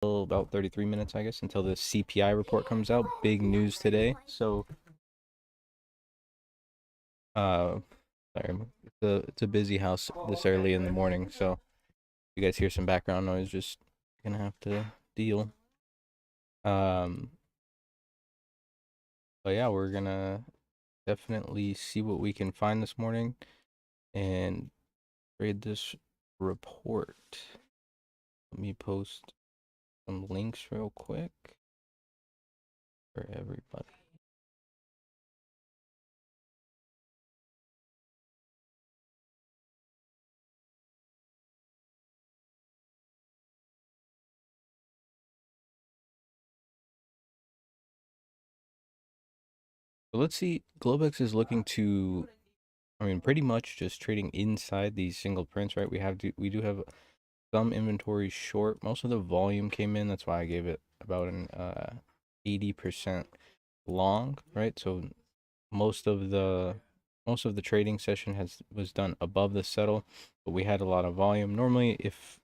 about 33 minutes, I guess, until the CPI report comes out. Big news today. So, sorry, it's a busy house this early in the morning. So, if you guys hear some background noise, just gonna have to deal. But yeah, we're gonna definitely see what we can find this morning and read this report. Let me post some links real quick for everybody. So let's see. Globex is looking to, I mean, pretty much just trading inside these single prints, right? We do have some inventory short. Most of the volume came in. That's why I gave it about an 80% long, right? So most of the trading session was done above the settle, but we had a lot of volume. Normally, if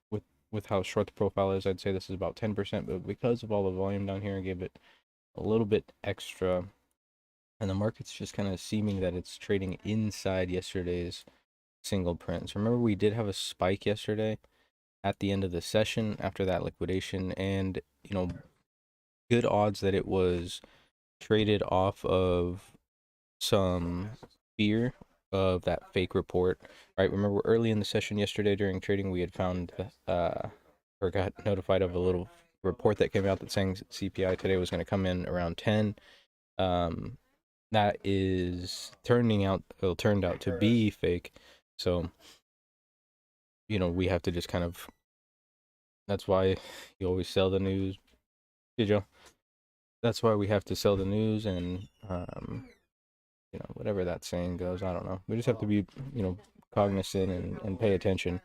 with how short the profile is, I'd say this is about 10%, but because of all the volume down here, I gave it a little bit extra. And the market's just kind of seeming that it's trading inside yesterday's single prints. Remember, we did have a spike yesterday at the end of the session after that liquidation, and good odds that it was traded off of some fear of that fake report, right? Remember, early in the session yesterday during trading, we had found or got notified of a little report that came out that saying CPI today was going to come in around 10. That is turned out to be fake. So, we have to just kind of, that's why you always sell the news. Did you? That's why we have to sell the news and, whatever that saying goes, I don't know. We just have to be, cognizant and pay attention.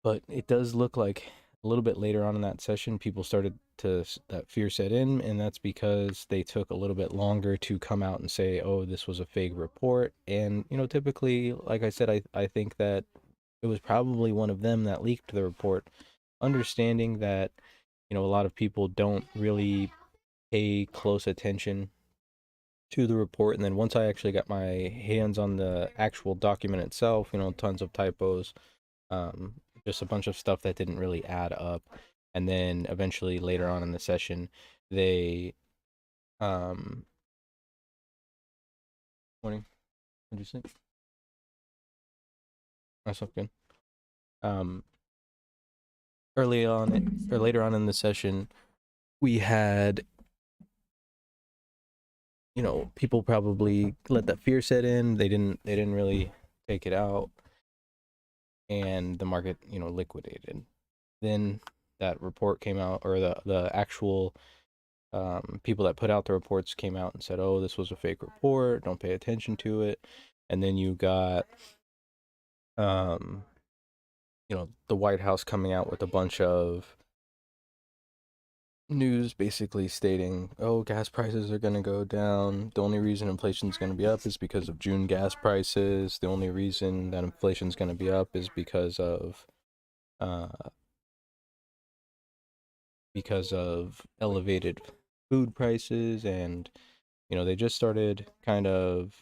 But it does look like a little bit later on in that session, people started that fear set in, and that's because they took a little bit longer to come out and say, oh, this was a fake report. And, typically, like I said, I think that it was probably one of them that leaked the report, understanding that, a lot of people don't really pay close attention to the report. And then once I actually got my hands on the actual document itself, tons of typos, just a bunch of stuff that didn't really add up. And then eventually later on in the session, they, morning, what'd you say? That's not good. Early on, or later on in the session, we had, people probably let that fear set in. They didn't really take it out, and the market, liquidated. Then that report came out, or the actual people that put out the reports came out and said, oh, this was a fake report, don't pay attention to it. And then you got the White House coming out with a bunch of news basically stating, oh, gas prices are going to go down. The only reason inflation is going to be up is because of June gas prices. The only reason that inflation is going to be up is because of elevated food prices. And they just started kind of,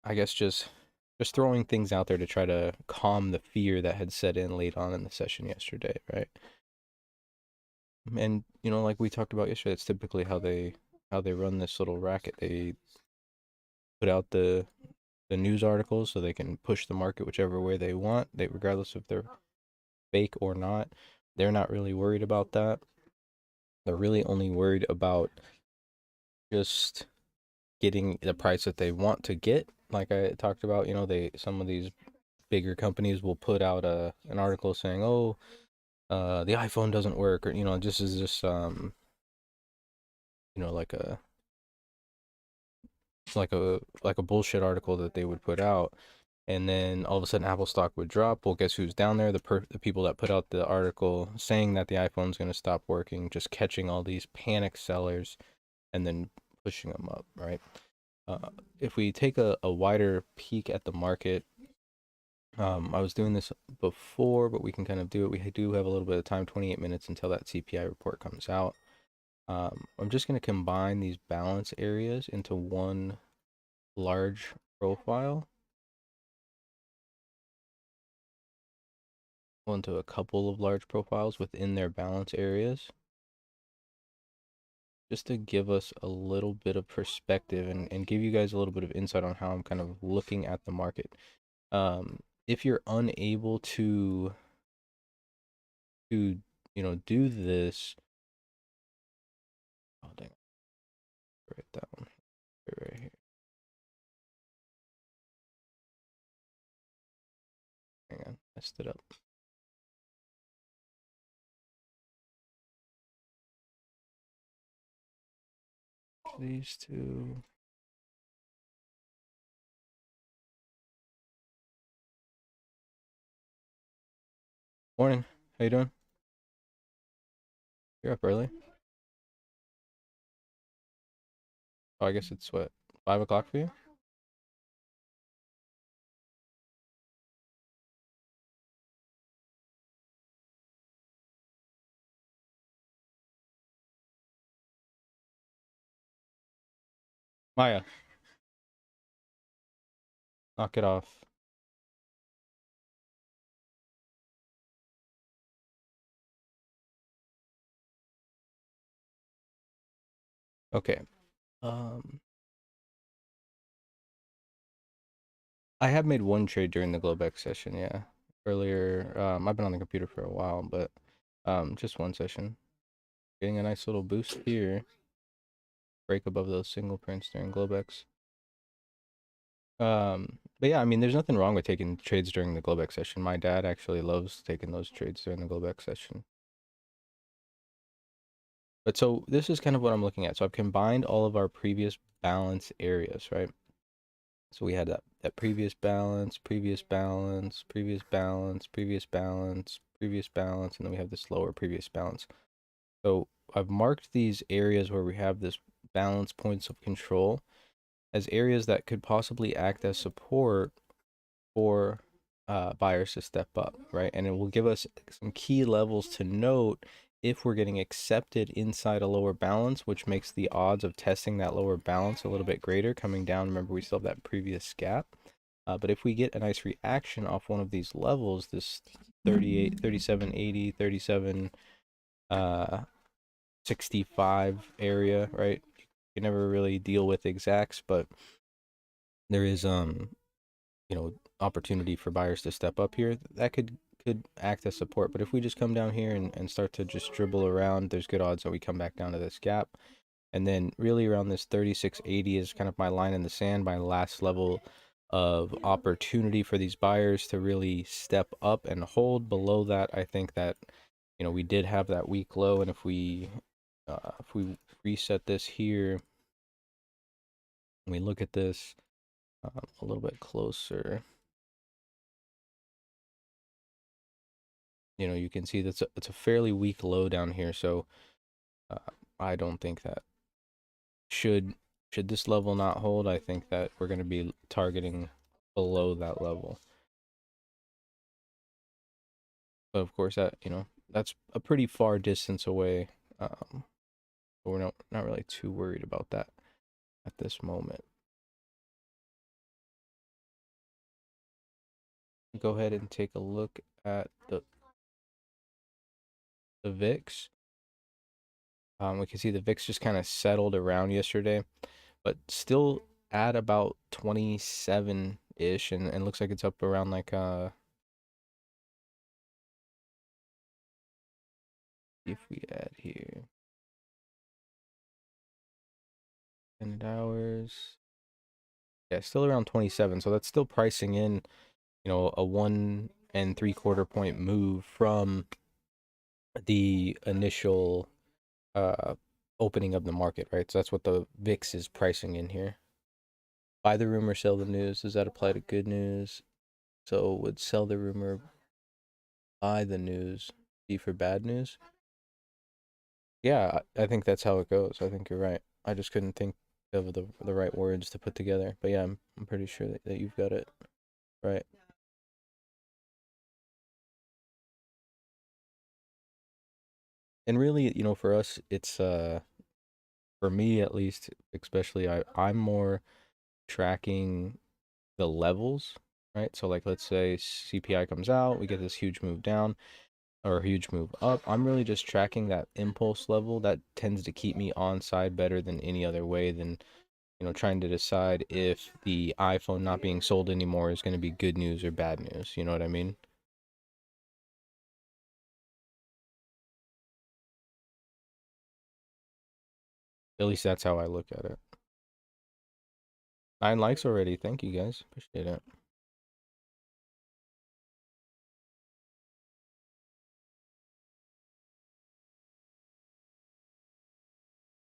I guess, just throwing things out there to try to calm the fear that had set in late on in the session yesterday, right? And like we talked about yesterday, it's typically how they run this little racket. They put out the news articles so they can push the market whichever way they want, regardless if they're fake or not. They're not really worried about that. They're really only worried about just getting the price that they want to get. Like I talked about, some of these bigger companies will put out an article saying, oh, the iPhone doesn't work, or just is just like a bullshit article that they would put out, and then all of a sudden Apple stock would drop. Well, guess who's down there? The people that put out the article saying that the iPhone's going to stop working, just catching all these panic sellers and then pushing them up, right? If we take a wider peek at the market, I was doing this before, but we can kind of do it. We do have a little bit of time, 28 minutes until that CPI report comes out. I'm just going to combine these balance areas into one large profile, well, into a couple of large profiles within their balance areas, just to give us a little bit of perspective and give you guys a little bit of insight on how I'm kind of looking at the market. If you're unable to do this, oh dang, write that one right here. Hang on, messed it up. These two. Morning. How you doing? You're up early. Oh, I guess it's what, 5 o'clock for you? Maya, knock it off. Okay. Um, I have made one trade during the Globex session, yeah. Earlier, I've been on the computer for a while, but just one session. Getting a nice little boost here. Break above those single prints during Globex. But yeah, I mean, there's nothing wrong with taking trades during the Globex session. My dad actually loves taking those trades during the Globex session. But so this is kind of what I'm looking at. So I've combined all of our previous balance areas, right? So we had that previous balance, previous balance, previous balance, previous balance, previous balance, and then we have this lower previous balance. So I've marked these areas where we have this balance points of control as areas that could possibly act as support for buyers to step up, right? And it will give us some key levels to note if we're getting accepted inside a lower balance, which makes the odds of testing that lower balance a little bit greater coming down. Remember, we still have that previous gap. But if we get a nice reaction off one of these levels, this 38, 37, 80, 37, 65 area, right? You never really deal with exacts, but there is opportunity for buyers to step up here. That could act as support. But if we just come down here and start to just dribble around, there's good odds that we come back down to this gap. And then really around this 3680 is kind of my line in the sand, my last level of opportunity for these buyers to really step up and hold. Below that, I think that we did have that weak low, and if we reset this here and we look at this a little bit closer, you can see that's it's a fairly weak low down here. So I don't think that should this level not hold, I think that we're going to be targeting below that level. But of course, that that's a pretty far distance away. But we're not really too worried about that at this moment. Go ahead and take a look at the VIX. We can see the VIX just kind of settled around yesterday, but still at about 27-ish, and looks like it's up around like if we add here 10 hours, yeah, still around 27. So that's still pricing in, a 1 3/4 point move from the initial opening of the market, right? So that's what the VIX is pricing in here. Buy the rumor, sell the news. Does that apply to good news? So would sell the rumor, buy the news be for bad news? Yeah, I think that's how it goes. I think you're right. I just couldn't think Of the right words to put together. But yeah, I'm pretty sure that you've got it right. And really, for us, it's for me at least, especially I'm more tracking the levels, right? So like let's say CPI comes out, we get this huge move down or a huge move up. I'm really just tracking that impulse level that tends to keep me on side better than any other way than trying to decide if the iPhone not being sold anymore is going to be good news or bad news. You know what I mean? At least that's how I look at it. 9 likes already. Thank you guys. Appreciate it.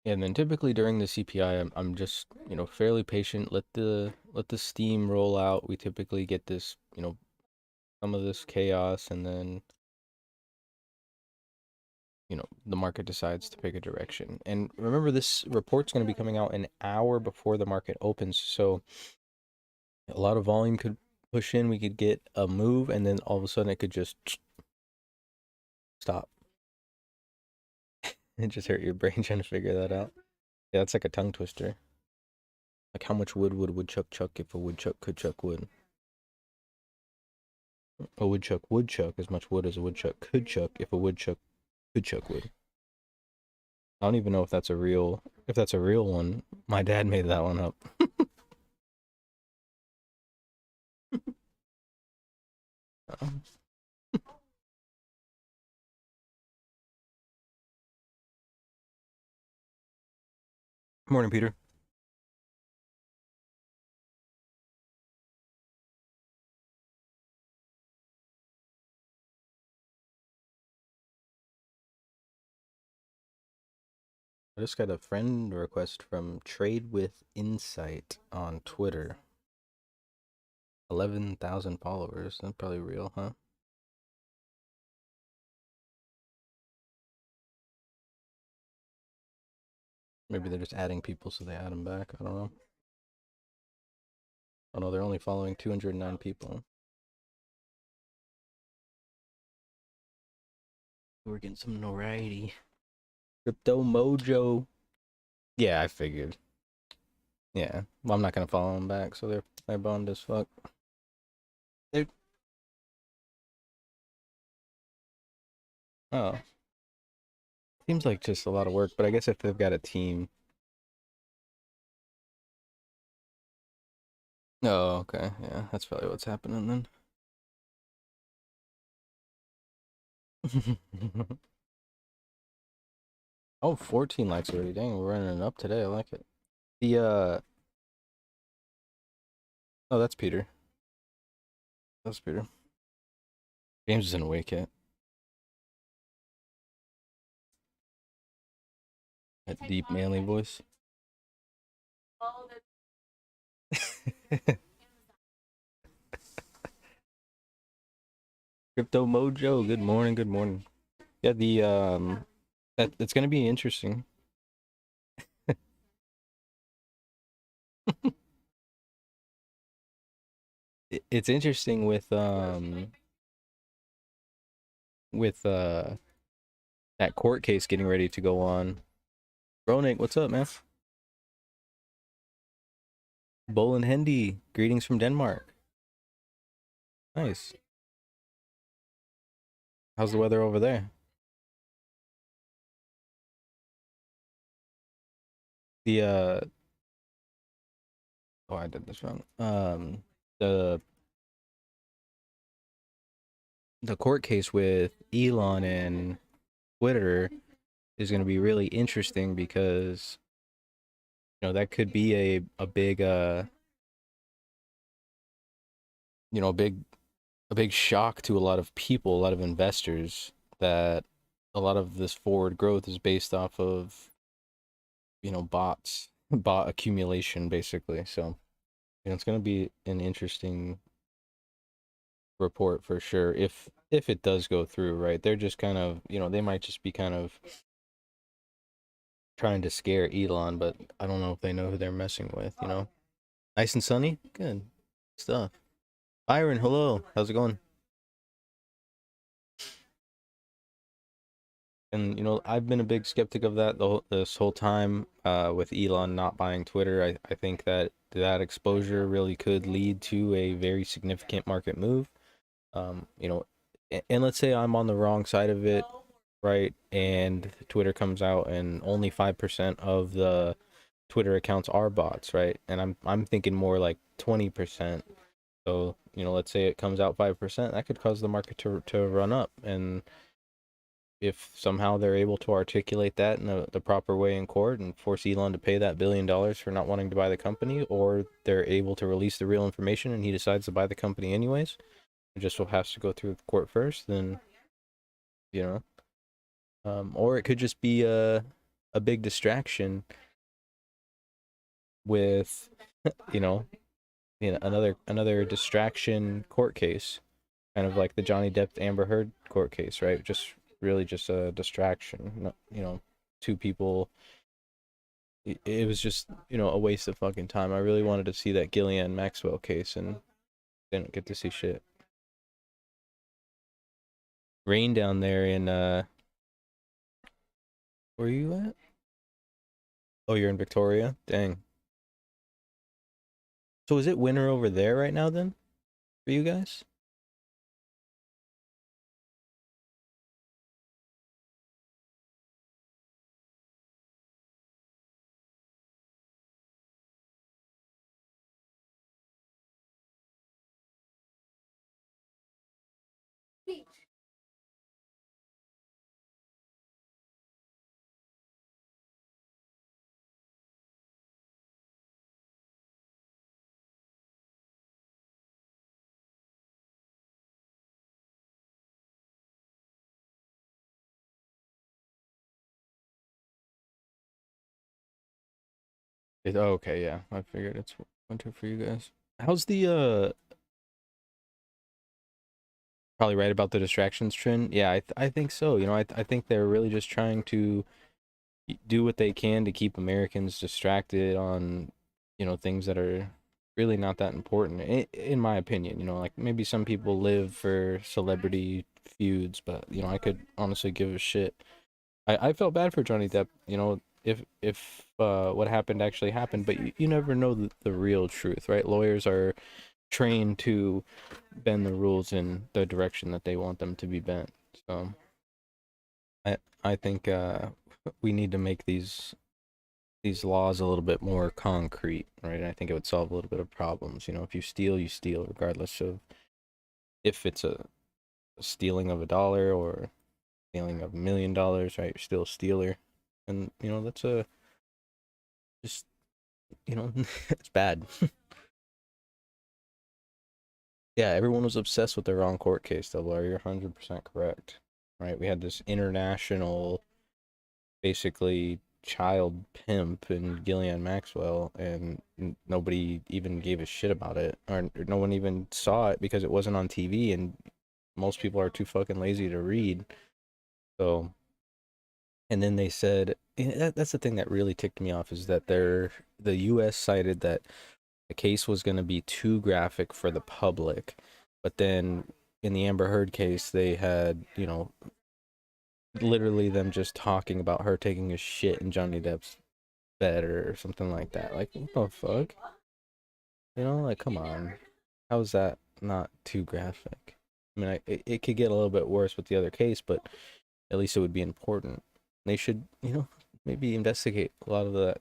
And then typically during the CPI, I'm just fairly patient. Let the steam roll out. We typically get this some of this chaos, and then the market decides to pick a direction. And remember, this report's going to be coming out an hour before the market opens, so a lot of volume could push in. We could get a move, and then all of a sudden it could just stop. It just hurt your brain trying to figure that out. Yeah, it's like a tongue twister. Like how much wood would a woodchuck chuck if a woodchuck could chuck wood? A woodchuck would chuck as much wood as a woodchuck could chuck if a woodchuck could chuck wood. I don't even know if that's a real one. My dad made that one up. Morning, Peter. I just got a friend request from Trade with Insight on Twitter. 11,000 followers. That's probably real, huh? Maybe they're just adding people so they add them back. I don't know. Oh no, they're only following 209 people. We're getting some notoriety. Crypto Mojo. Yeah, I figured. Yeah. Well, I'm not gonna follow them back, so they're bummed as fuck. They're oh. Seems like just a lot of work, but I guess if they've got a team. Oh, okay. Yeah, that's probably what's happening then. Oh, 14 likes already. Dang, we're running it up today. I like it. The oh, that's Peter. That's Peter. James isn't awake yet. That deep manly voice. Crypto Mojo. Good morning. Good morning. Yeah, the it's gonna be interesting. It's interesting with that court case getting ready to go on. Ronik, what's up, man? Bolin Hendy, greetings from Denmark. Nice. How's the weather over there? The oh, I did this wrong. The court case with Elon and Twitter is going to be really interesting because that could be a big you know a big shock to a lot of people, a lot of investors, that a lot of this forward growth is based off of bot accumulation basically. So it's going to be an interesting report for sure if it does go through, right? They're just kind of they might just be kind of trying to scare Elon, but I don't know if they know who they're messing with, you know? Nice and sunny? Good stuff. Byron, hello. How's it going? And you know, I've been a big skeptic of that this whole time. With Elon not buying Twitter, I think that that exposure really could lead to a very significant market move. You know, and let's say I'm on the wrong side of it, right? And Twitter comes out and only 5% of the Twitter accounts are bots, right? And I'm thinking more like 20%. So, you know, let's say it comes out 5%, that could cause the market to run up. And if somehow they're able to articulate that in the proper way in court and force Elon to pay that $1 billion for not wanting to buy the company, or they're able to release the real information and he decides to buy the company anyways, it just has to go through the court first, then, you know, or it could just be a big distraction with, you know, another distraction court case, kind of like the Johnny Depp Amber Heard court case, right? Just really just a distraction. You know, two people. It was just, you know, a waste of fucking time. I really wanted to see that Ghislaine Maxwell case and didn't get to see shit. Rain down there in where are you at? Oh, you're in Victoria? Dang. So is it winter over there right now then for you guys? Oh, okay, yeah. I figured it's winter for you guys. How's the probably right about the distractions trend? Yeah, I think so. You know, I think they're really just trying to do what they can to keep Americans distracted on, you know, things that are really not that important, in my opinion. You know, like maybe some people live for celebrity feuds, but you know, I could honestly give a shit. I felt bad for Johnny Depp. You know, if what happened actually happened, but you never know the real truth, right? Lawyers are trained to bend the rules in the direction that they want them to be bent. So I think we need to make these laws a little bit more concrete, right? And I think it would solve a little bit of problems. You know, if you steal, you steal, regardless of if it's a stealing of $1 or stealing of $1 million, right? You're still a stealer, and you know that's a just you know it's bad. Yeah, everyone was obsessed with the wrong court case, though, Laura. You're 100% correct, right? We had this international, basically child pimp in Ghislaine Maxwell, and nobody even gave a shit about it, or no one even saw it because it wasn't on TV, and most people are too fucking lazy to read. So, and then they said that's the thing that really ticked me off is that the U.S. cited that the case was going to be too graphic for the public, but then in the Amber Heard case, they had, you know, literally them just talking about her taking a shit in Johnny Depp's bed or something like that. Like, what the fuck? You know, like, come on. How's that not too graphic? I mean, it could get a little bit worse with the other case, but at least it would be important. They should, you know, maybe investigate a lot of that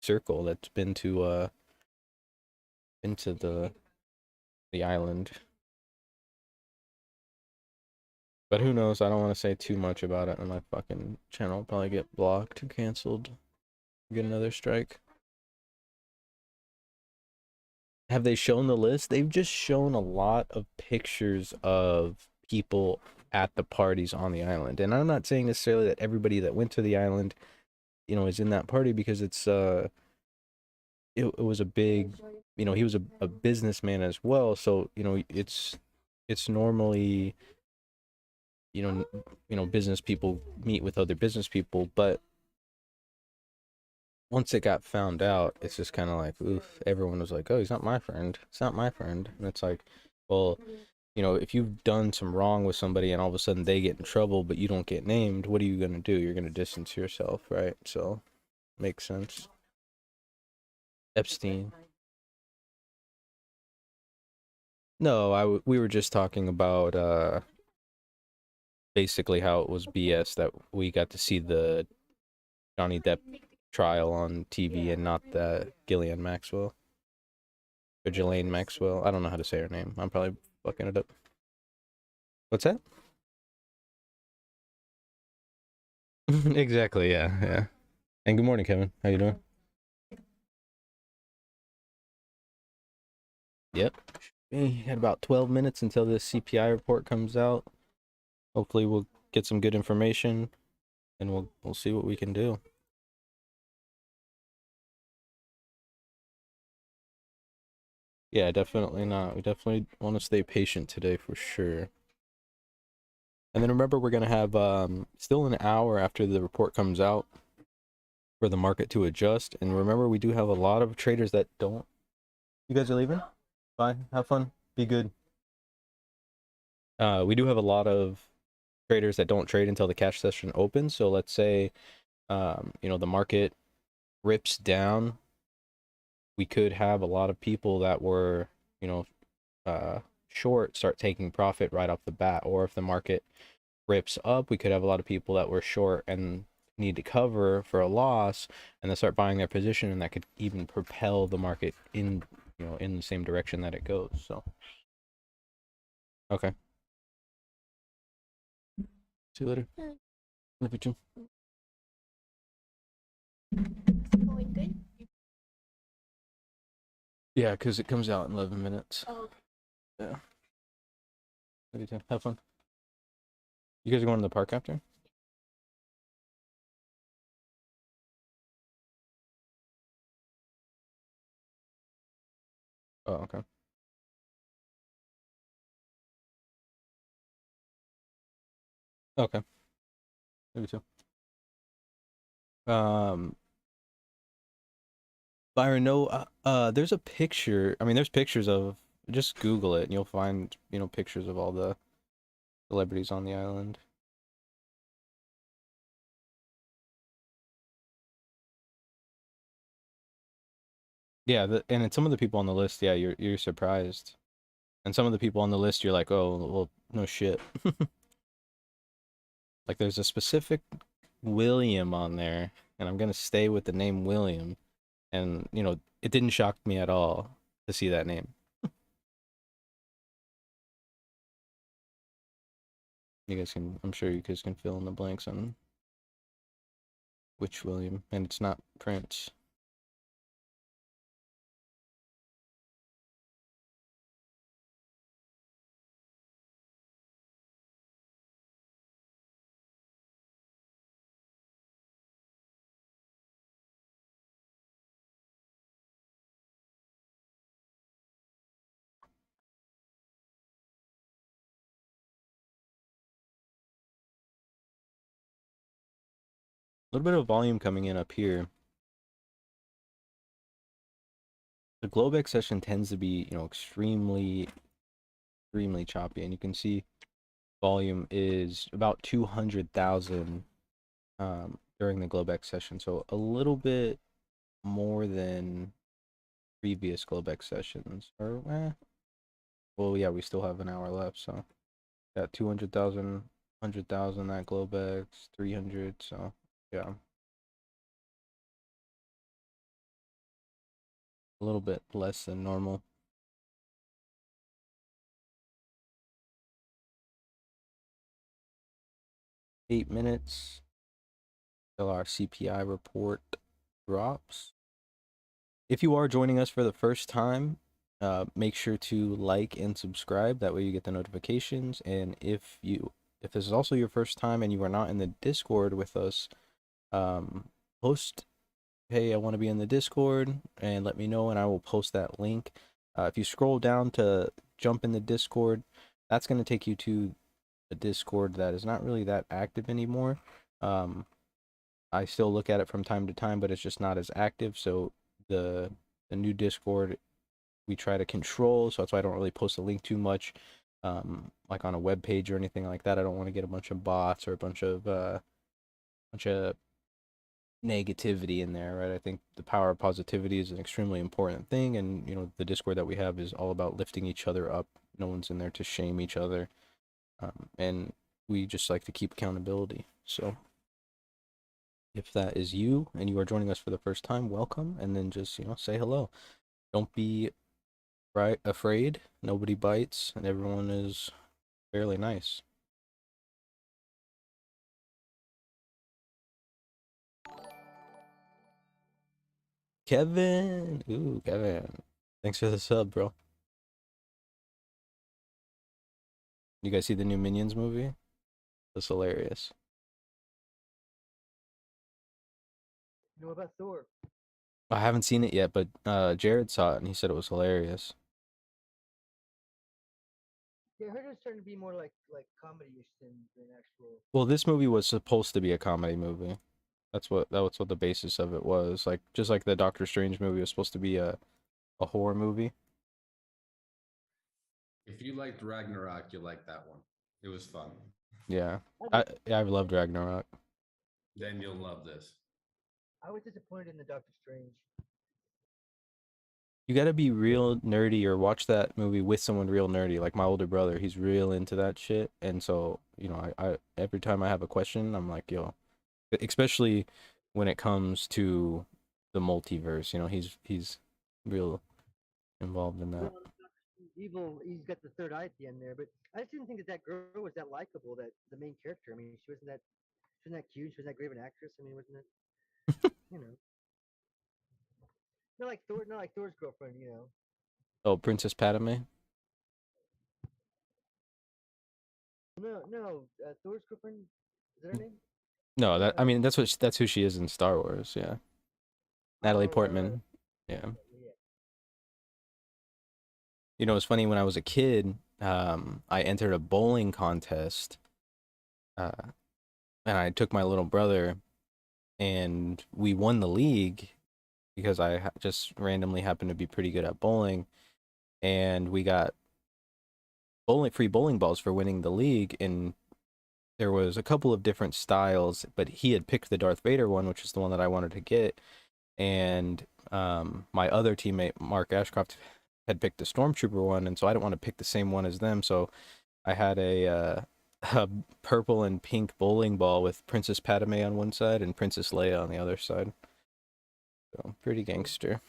circle that's been to into the island. But who knows? I don't want to say too much about it on my fucking channel. I'll probably get blocked or canceled. Get another strike. Have they shown the list? They've just shown a lot of pictures of people at the parties on the island. And I'm not saying necessarily that everybody that went to the island, you know, is in that party, because it's it was a big, you know, he was a businessman as well. So, you know, it's normally, you know, business people meet with other business people, but once it got found out, it's just kind of like, oof, everyone was like, oh, he's not my friend. It's not my friend. And it's like, well, if you've done some wrong with somebody and all of a sudden they get in trouble, but you don't get named, what are you going to do? You're going to distance yourself, right? So, makes sense. Epstein. No, we were just talking about basically how it was BS that we got to see the Johnny Depp trial on TV and not the Ghislaine Maxwell. Or Ghislaine Maxwell. I don't know how to say her name. I'm probably fucking it up. What's that? Exactly, yeah, yeah. And good morning, Kevin. How you doing? Yep. We had about 12 minutes until this CPI report comes out. Hopefully we'll get some good information and we'll see what we can do. Yeah, definitely not. We definitely want to stay patient today for sure. And then remember, we're gonna have still an hour after the report comes out for the market to adjust. And remember, we do have a lot of traders that don't. You guys are leaving? Bye. Have fun. Be good. We do have a lot of traders that don't trade until the cash session opens. So let's say, the market rips down. We could have a lot of people that were, short start taking profit right off the bat. Or if the market rips up, we could have a lot of people that were short and need to cover for a loss and then start buying their position, and that could even propel the market in the same direction that it goes. So okay, see you later. Love you too. Going good? Yeah, because it comes out in 11 minutes. Oh, okay. Yeah. Love you too. Have fun. You guys are going to the park after? Oh, okay. Okay. Love you too. Byron, no, there's a picture. I mean, there's pictures of. Just Google it, and you'll find, pictures of all the celebrities on the island. Yeah, and it's some of the people on the list, yeah, you're surprised. And some of the people on the list, you're like, oh, well, no shit. Like, there's a specific William on there, and I'm gonna stay with the name William. And, it didn't shock me at all to see that name. I'm sure you guys can fill in the blanks on which William, and it's not Prince. A little bit of volume coming in up here. The Globex session tends to be, extremely, extremely choppy, and you can see volume is about 200,000 during the Globex session, so a little bit more than previous Globex sessions. Or, well, yeah, we still have an hour left, so got 200,000, 100,000 at Globex, 300, so yeah, a little bit less than normal. Eight minutes till our CPI report drops. If you are joining us for the first time, make sure to like and subscribe. That way you get the notifications. And if this is also your first time and you are not in the Discord with us, post, hey, I want to be in the Discord, and let me know, and I will post that link. If you scroll down to jump in the Discord, that's going to take you to a Discord that is not really that active anymore. I still look at it from time to time, but it's just not as active. So the new Discord we try to control, so that's why I don't really post a link too much, like on a web page or anything like that. I don't want to get a bunch of bots or a bunch of negativity in there, right? I think the power of positivity is an extremely important thing, and the Discord that we have is all about lifting each other up. No one's in there to shame each other, and we just like to keep accountability. So if that is you and you are joining us for the first time, welcome, and then just say hello. Don't be afraid. Nobody bites, and everyone is fairly nice. Kevin, ooh, Kevin, thanks for the sub, bro. You guys see the new Minions movie? It's hilarious. You know about Thor? I haven't seen it yet, but Jared saw it and he said it was hilarious. Yeah, I heard it was starting to be more like comedy-ish than actual. Well, this movie was supposed to be a comedy movie. That's what the basis of it was. Like just like the Doctor Strange movie was supposed to be a horror movie. If you liked Ragnarok, you liked that one. It was fun. Yeah, I've loved Ragnarok. Then you'll love this. I was disappointed in the Doctor Strange. You gotta be real nerdy or watch that movie with someone real nerdy, like my older brother. He's real into that shit, and so I every time I have a question, I'm like, yo, especially when it comes to the multiverse. He's real involved in that. Well, evil. He's got the third eye at the end there, but I just didn't think that girl was that likable. That the main character. I mean, she wasn't that cute. She wasn't that great of an actress. I mean, wasn't that you know not like Thor's girlfriend. Oh, Princess Padme. No, Thor's girlfriend. Is that her name? No, Yeah. I mean that's who she is in Star Wars. Yeah, Natalie Oh, right. Portman. Yeah. Yeah. It's funny when I was a kid, I entered a bowling contest, uh, and I took my little brother, and we won the league because I just randomly happened to be pretty good at bowling, and we got free bowling balls for winning the league, and there was a couple of different styles, but he had picked the Darth Vader one, which is the one that I wanted to get, and my other teammate Mark Ashcroft had picked the Stormtrooper one, and so I didn't want to pick the same one as them, so I had a purple and pink bowling ball with Princess Padme on one side and Princess Leia on the other side. So pretty gangster.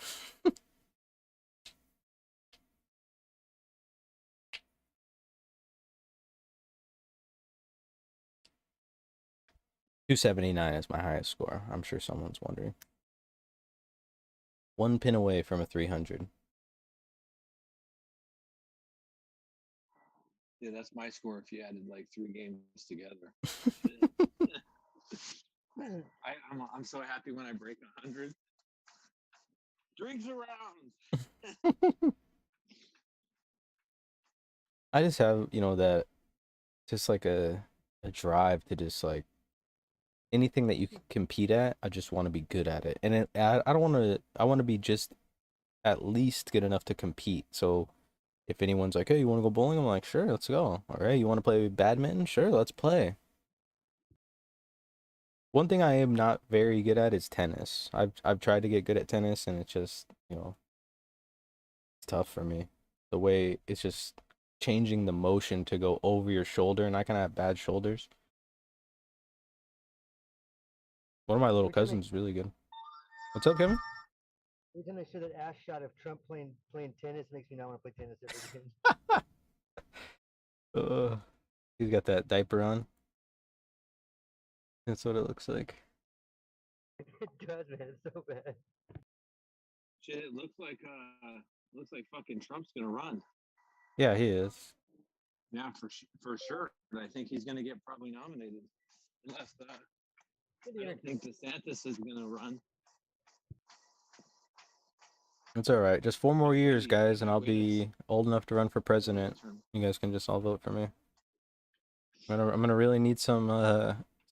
279 is my highest score. I'm sure someone's wondering. One pin away from a 300. Yeah, that's my score if you added like 3 games together. I'm so happy when I break 100. Drinks around. I just have, that just like a drive to just like anything that you can compete at, I just want to be good at it. And I don't want to, I want to be just at least good enough to compete. So if anyone's like, hey, you want to go bowling? I'm like, sure, let's go. All right, you want to play badminton? Sure, let's play. One thing I am not very good at is tennis. I've tried to get good at tennis, and it's just, it's tough for me. The way it's just changing the motion to go over your shoulder, and I kind of have bad shoulders. One of my little Every time cousins is really good. What's up, Kevin? I show that ass shot of Trump playing tennis, makes me not want to play tennis ever again. He's got that diaper on. That's what it looks like. It does, man. It's so bad. Shit, it looks like fucking Trump's gonna run. Yeah, he is. Yeah, for sure. But I think he's gonna get probably nominated, unless I don't think DeSantis is gonna run. It's all right. Just 4 more years, guys, and I'll Maybe be old enough to run for president. You guys can just all vote for me. I'm gonna really need some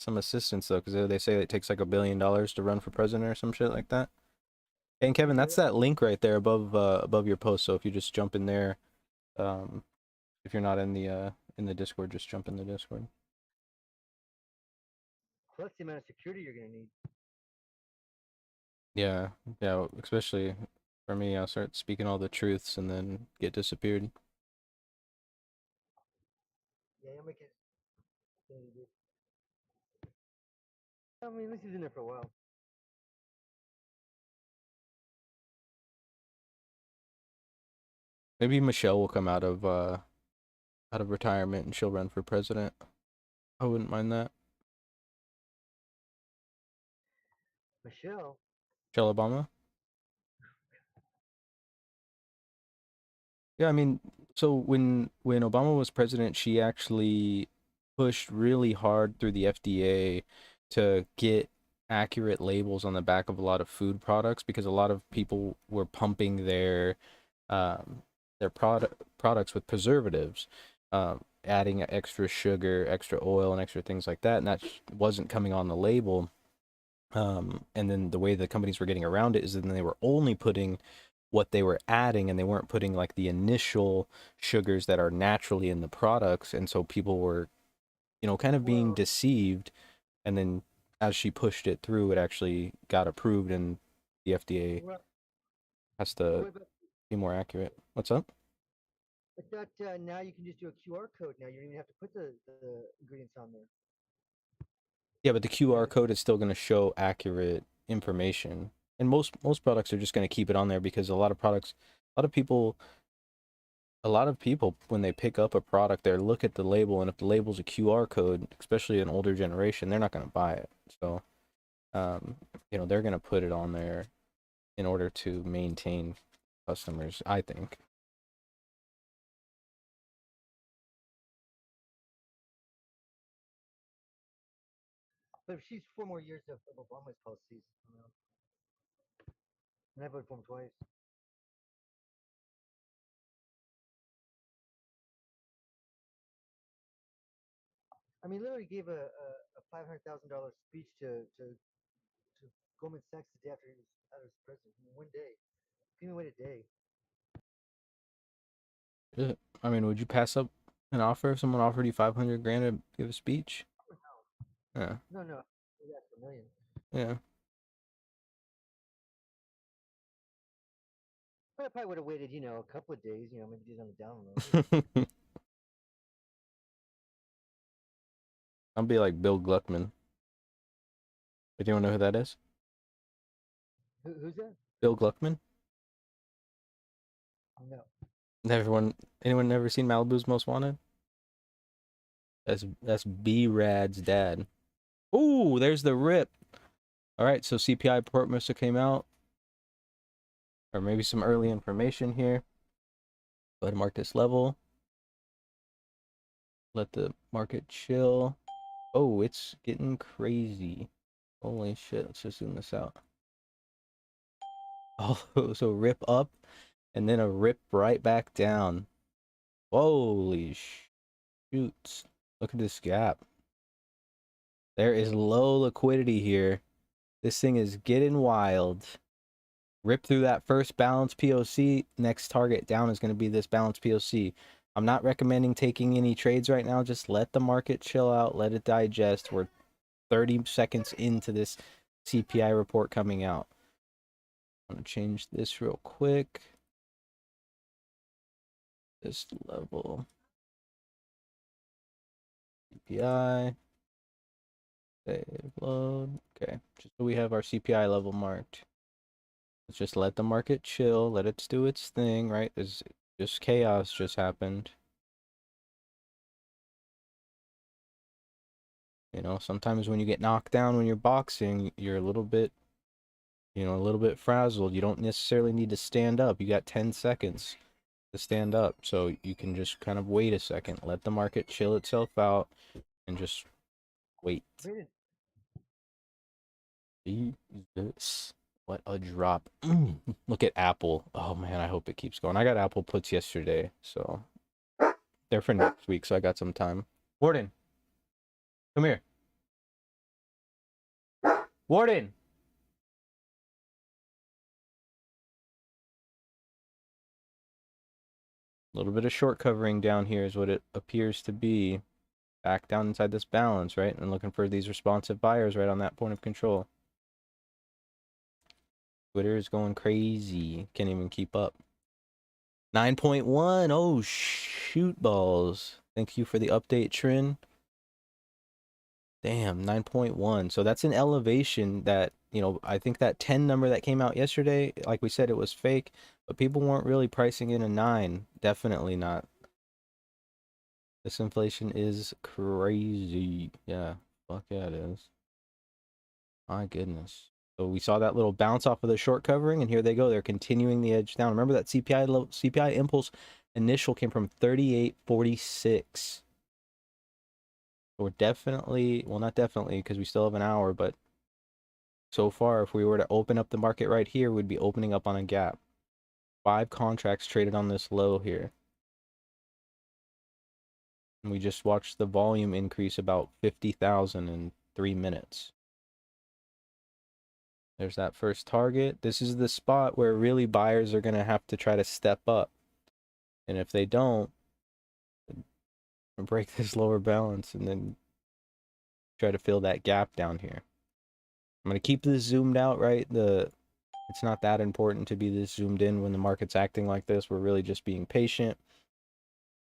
some assistance though, because they say it takes like $1 billion to run for president or some shit like that. And Kevin, that's that link right there above your post. So if you just jump in there, if you're not in the Discord, just jump in the Discord. Plus the amount of security you're gonna need. Yeah, yeah, especially for me, I'll start speaking all the truths and then get disappeared. Yeah, you'll make it. I mean, at least he's in there for a while. Maybe Michelle will come out of retirement and she'll run for president. I wouldn't mind that. Michelle. Michelle Obama. Yeah, I mean, so when Obama was president, she actually pushed really hard through the FDA to get accurate labels on the back of a lot of food products because a lot of people were pumping their products with preservatives, adding extra sugar, extra oil, and extra things like that, and that wasn't coming on the label. And then the way the companies were getting around it is then they were only putting what they were adding and they weren't putting like the initial sugars that are naturally in the products, and so people were kind of being deceived. And then as she pushed it through, it actually got approved, and the FDA has to be more accurate. What's up? I thought now you can just do a QR code now. You don't even have to put the ingredients on there. Yeah, but the QR code is still going to show accurate information, and most products are just going to keep it on there because a lot of people when they pick up a product, they look at the label, and if the label's a QR code, especially an older generation, they're not going to buy it. So they're going to put it on there in order to maintain customers, I think. But if she's 4 more years of Obama's policies, and I voted for him twice. I mean, literally gave a $500,000 speech to Goldman Sachs the day after he was out as president. I mean, one day. He didn't wait a day. I mean, would you pass up an offer if someone offered you 500 grand to give a speech? Yeah. No. That's $1 million. Yeah. But I probably would have waited, a couple of days, maybe did on the down low. I'll be like Bill Gluckman. Do you want to know who that is? Who's that? Bill Gluckman? No. Anyone ever seen Malibu's Most Wanted? That's B-Rad's dad. Ooh, there's the rip. All right, so CPI report must have came out, or maybe some early information here. Go ahead and mark this level. Let the market chill. Oh, it's getting crazy. Holy shit, let's just zoom this out. Oh, so rip up and then a rip right back down. Holy shoots. Look at this gap. There is low liquidity here. This thing is getting wild. Rip through that first balance POC. Next target down is going to be this balance POC. I'm not recommending taking any trades right now. Just let the market chill out. Let it digest. We're 30 seconds into this CPI report coming out. I'm going to change this real quick. This level. CPI. Save, load. Okay, just so we have our CPI level marked. Let's just let the market chill. Let it do its thing, right? There's just chaos just happened. Sometimes when you get knocked down when you're boxing, you're a little bit frazzled. You don't necessarily need to stand up. You got 10 seconds to stand up. So you can just kind of wait a second. Let the market chill itself out and just wait. Jesus. What a drop. Look at Apple. Oh man, I hope it keeps going. I got Apple puts yesterday, so they're for next week, so I got some time. Warden, come here. Warden. A little bit of short covering down here is what it appears to be. Back down inside this balance, right? And looking for these responsive buyers right on that point of control. Twitter is going crazy. Can't even keep up. 9.1. Oh, shoot balls. Thank you for the update, Trin. Damn, 9.1. So that's an elevation that, you know, I think that 10 number that came out yesterday, like we said, it was fake, but people weren't really pricing in a 9. Definitely not. This inflation is crazy. Yeah, fuck yeah, it is. My goodness. So we saw that little bounce off of the short covering, and here they go. They're continuing the edge down. Remember that CPI impulse initial came from 38.46. We're definitely, well, not definitely, because we still have an hour, but so far, if we were to open up the market right here, we'd be opening up on a gap. 5 contracts traded on this low here. And we just watched the volume increase about 50,000 in 3 minutes. There's that first target. This is the spot where really buyers are going to have to try to step up. And if they don't, break this lower balance and then try to fill that gap down here. I'm going to keep this zoomed out, right? It's not that important to be this zoomed in when the market's acting like this. We're really just being patient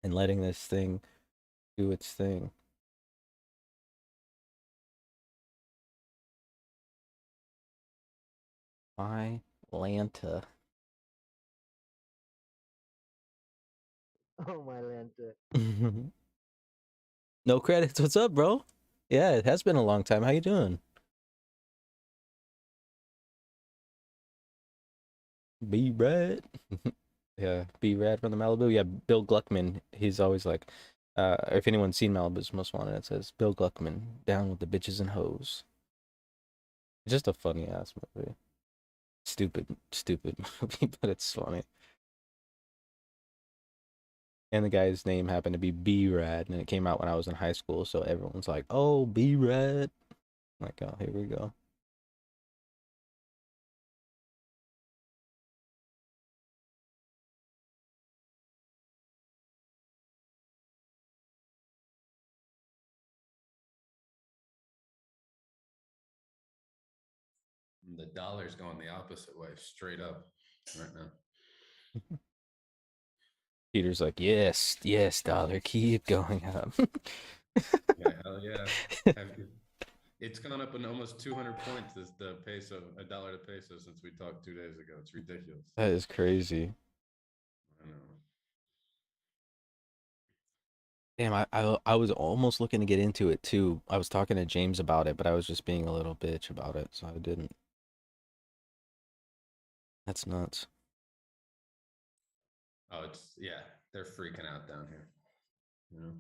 and letting this thing do its thing. Atlanta. Oh my Lanta. No credits. What's up, bro? Yeah, it has been a long time. How you doing? B Rad. Yeah, B Rad from the Malibu. Yeah, Bill Gluckman. He's always like, if anyone's seen Malibu's Most Wanted, it says Bill Gluckman down with the bitches and hoes. Just a funny ass movie. Stupid movie, but it's funny. And the guy's name happened to be B-Rad, and it came out when I was in high school, so everyone's like, oh, B-Rad. Like, oh, here we go. The dollar's going the opposite way, straight up right now. Peter's like, yes, dollar, keep going up. Yeah, hell yeah. It's gone up in almost 200 points as the peso, a dollar to peso since we talked 2 days ago. It's ridiculous. That is crazy. I know. Damn, I was almost looking to get into it too. I was talking to James about it, but I was just being a little bitch about it, so I didn't. That's nuts. Oh, yeah, they're freaking out down here. You know?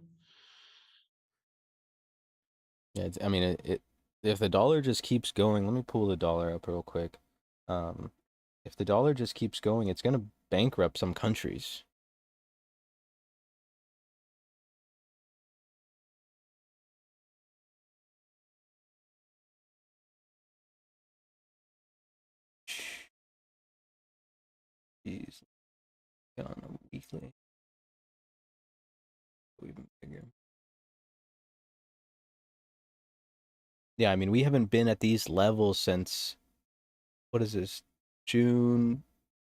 Yeah, I mean, if the dollar just keeps going, let me pull the dollar up real quick. If the dollar just keeps going, it's gonna bankrupt some countries. Jeez, get on a weekly. Even bigger. Yeah, I mean, we haven't been at these levels since, what is this,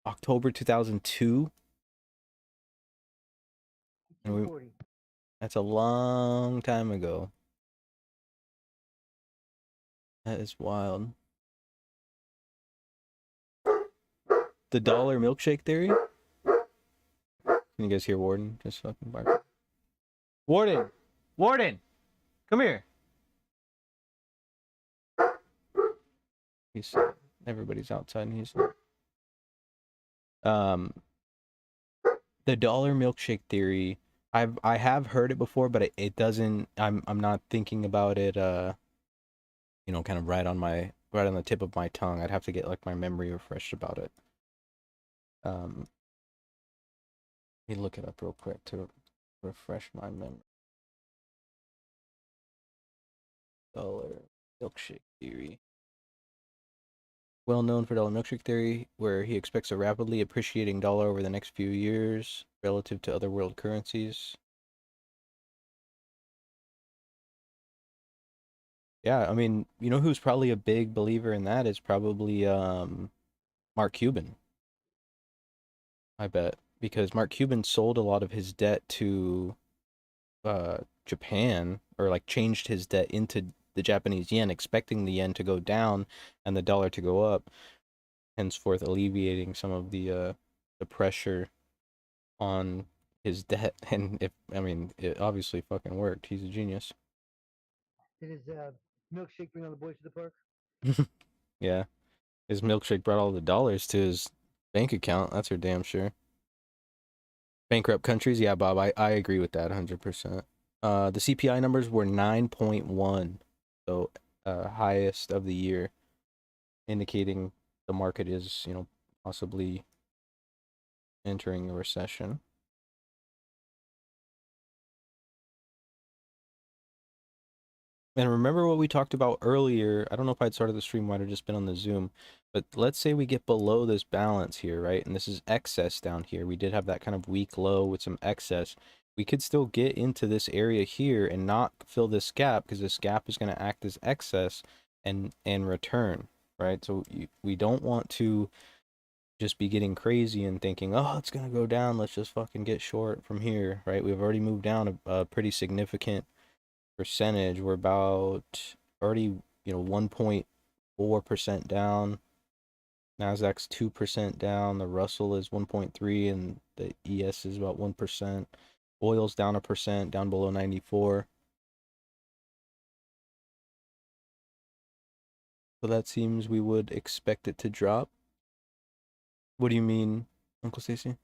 October 2002? And 240. that's a long time ago. That is wild. The dollar milkshake theory? Can you guys hear Warden? Just fucking bark. Warden! Warden! Come here! He's everybody's outside and he's the dollar milkshake theory. I have heard it before, but it doesn't. I'm not thinking about it. You know, kind of right on the tip of my tongue. I'd have to get like my memory refreshed about it. Let me look it up real quick to refresh my memory. Dollar milkshake theory. well known for dollar milkshake theory, where he expects a rapidly appreciating dollar over the next few years relative to other world currencies. Yeah, I mean, you know who's probably a big believer in that is probably Mark Cuban, I bet, because Mark Cuban sold a lot of his debt to Japan, or like changed his debt into the Japanese yen, expecting the yen to go down and the dollar to go up, henceforth alleviating some of the pressure on his debt. And if I mean, it obviously fucking worked. He's a genius. Did his milkshake bring all the boys to the park? Yeah, his milkshake brought all the dollars to his bank account. That's for damn sure. Bankrupt countries, yeah, Bob, I agree with that 100%. The CPI numbers were 9.1, so highest of the year, indicating the market is, you know, possibly entering a recession. And remember what we talked about earlier. I don't know if I'd started the stream, might have just been on the Zoom, but let's say we get below this balance here, right? And this is excess down here. We did have that kind of weak low with some excess. We could still get into this area here and not fill this gap, because this gap is going to act as excess and return, right? So we don't want to just be getting crazy and thinking, oh, it's going to go down, let's just fucking get short from here, right? We've already moved down a pretty significant percentage. We're about already, you know, 1.4% down. Nasdaq's 2% down. The Russell is 1.3, and the ES is about 1%. Oil's down 1%, down below 94. So that seems we would expect it to drop. What do you mean, Uncle Stacy?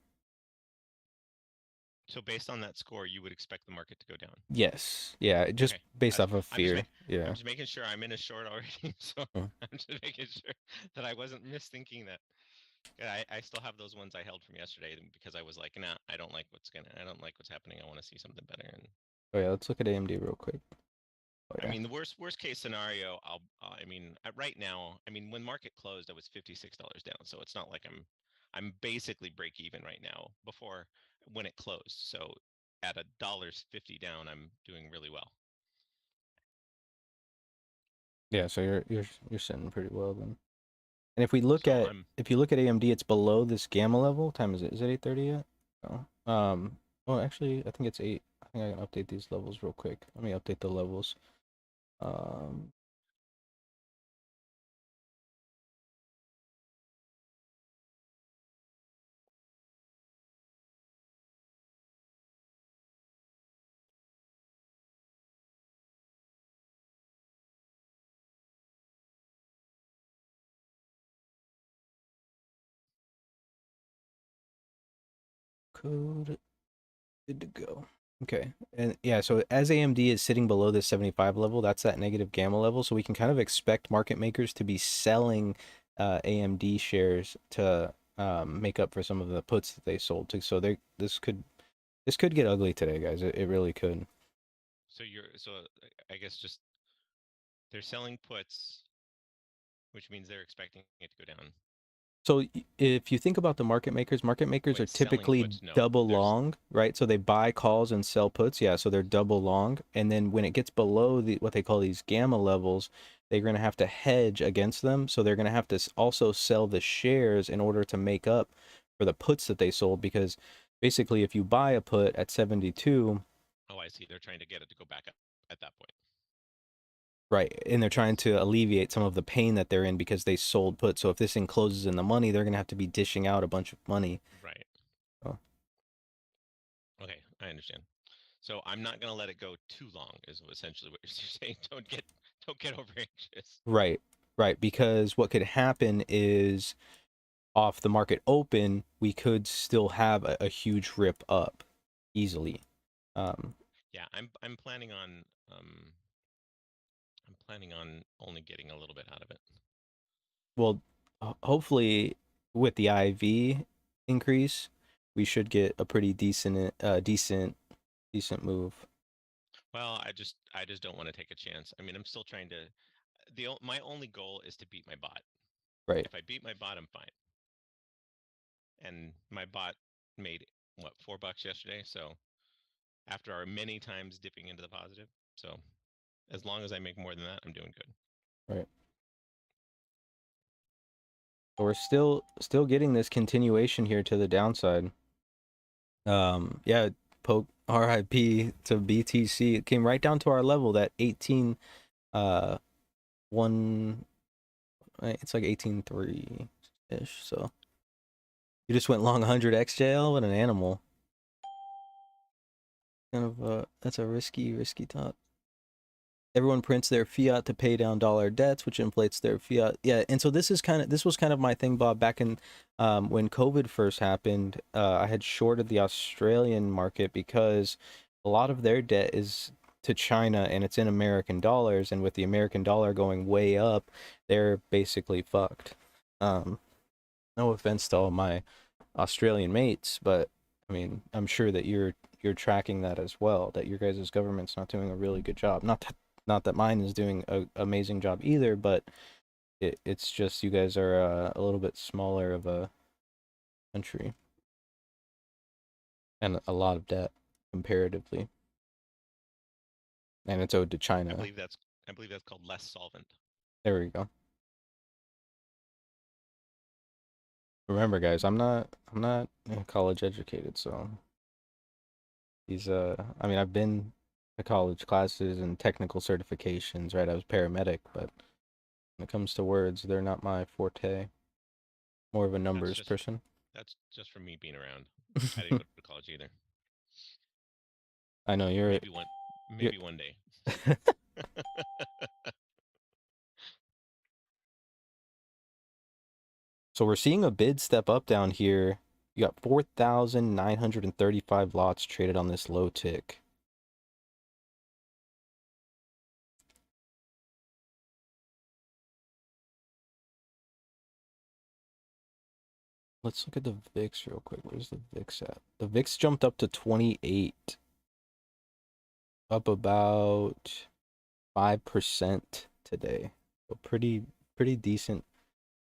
So based on that score, you would expect the market to go down. Yes. Yeah, just Okay. based off of I'm just fear. Yeah. I'm just making sure I'm in a short already, so Mm. I'm just making sure that I wasn't misthinking that. Yeah, I still have those ones I held from yesterday because I was like, nah, I don't like what's happening. I want to see something better. And Oh yeah, let's look at AMD real quick. Oh I yeah. mean, the worst case scenario, I mean, right now, I mean, when market closed, I was $56 down, so it's not like I'm basically break even right now before when it closed. So at $1.50 down, I'm doing really well. Yeah, so you're sitting pretty well then. And if we look So at I'm if you look at AMD, it's below this gamma level. What time is it? Is it 8:30 yet? Oh. Well, actually, I think it's 8. I think I can update these levels real quick. Let me update the levels. Um, Code good to go. Okay. And yeah, so as AMD is sitting below this 75 level, that's that negative gamma level. So we can kind of expect market makers to be selling AMD shares to make up for some of the puts that they sold to. So this could get ugly today, guys. It really could. so I guess just they're selling puts, which means they're expecting it to go down. So if you think about the market makers are Wait, selling typically puts? No, double long, right? So they buy calls and sell puts. Yeah, so they're double long. And then when it gets below what they call these gamma levels, they're going to have to hedge against them. So they're going to have to also sell the shares in order to make up for the puts that they sold. Because basically, if you buy a put at 72, Oh, I see. They're trying to get it to go back up at that point. right, and they're trying to alleviate some of the pain that they're in because they sold put. So if this thing closes in the money, they're going to have to be dishing out a bunch of money. Right. Oh. Okay, I understand. So I'm not going to let it go too long, is essentially what you're saying. Don't get over anxious. Right, right. Because what could happen is off the market open, we could still have a huge rip up easily. Yeah, I'm planning on only getting a little bit out of it. Well, hopefully with the IV increase, we should get a pretty decent move. Well, I just don't want to take a chance. I mean, I'm still trying to my only goal is to beat my bot. Right. If I beat my bot, I'm fine. And my bot made what, $4 yesterday. So after our many times dipping into the positive, so as long as I make more than that, I'm doing good. Right. So we're still getting this continuation here to the downside. Yeah, poke RIP to BTC. It came right down to our level, that 18 1, it's like 18.3 ish. So you just went long 100 XJL. What an animal. Kind of that's a risky thought. Everyone prints their fiat to pay down dollar debts, which inflates their fiat. Yeah, and so this was kind of my thing, Bob, back in when COVID first happened. I had shorted the Australian market because a lot of their debt is to China and it's in American dollars, and with the American dollar going way up, they're basically fucked. No offense to all my Australian mates, but I mean, I'm sure that you're tracking that as well, that your guys' government's not doing a really good job. Not that mine is doing an amazing job either, but it's just you guys are a little bit smaller of a country and a lot of debt comparatively, and it's owed to I China. believe that's called less solvent. There we go. Remember, guys, I'm not college educated, so these I mean, I've been to college classes and technical certifications, right? I was paramedic, but when it comes to words, they're not my forte. More of a numbers person. That's just from me being around. I didn't go to college either. I know you're Maybe one day. So we're seeing a bid step up down here. You got 4,935 lots traded on this low tick. Let's look at the VIX real quick. Where's the VIX at? The VIX jumped up to 28. Up about 5% today. So pretty decent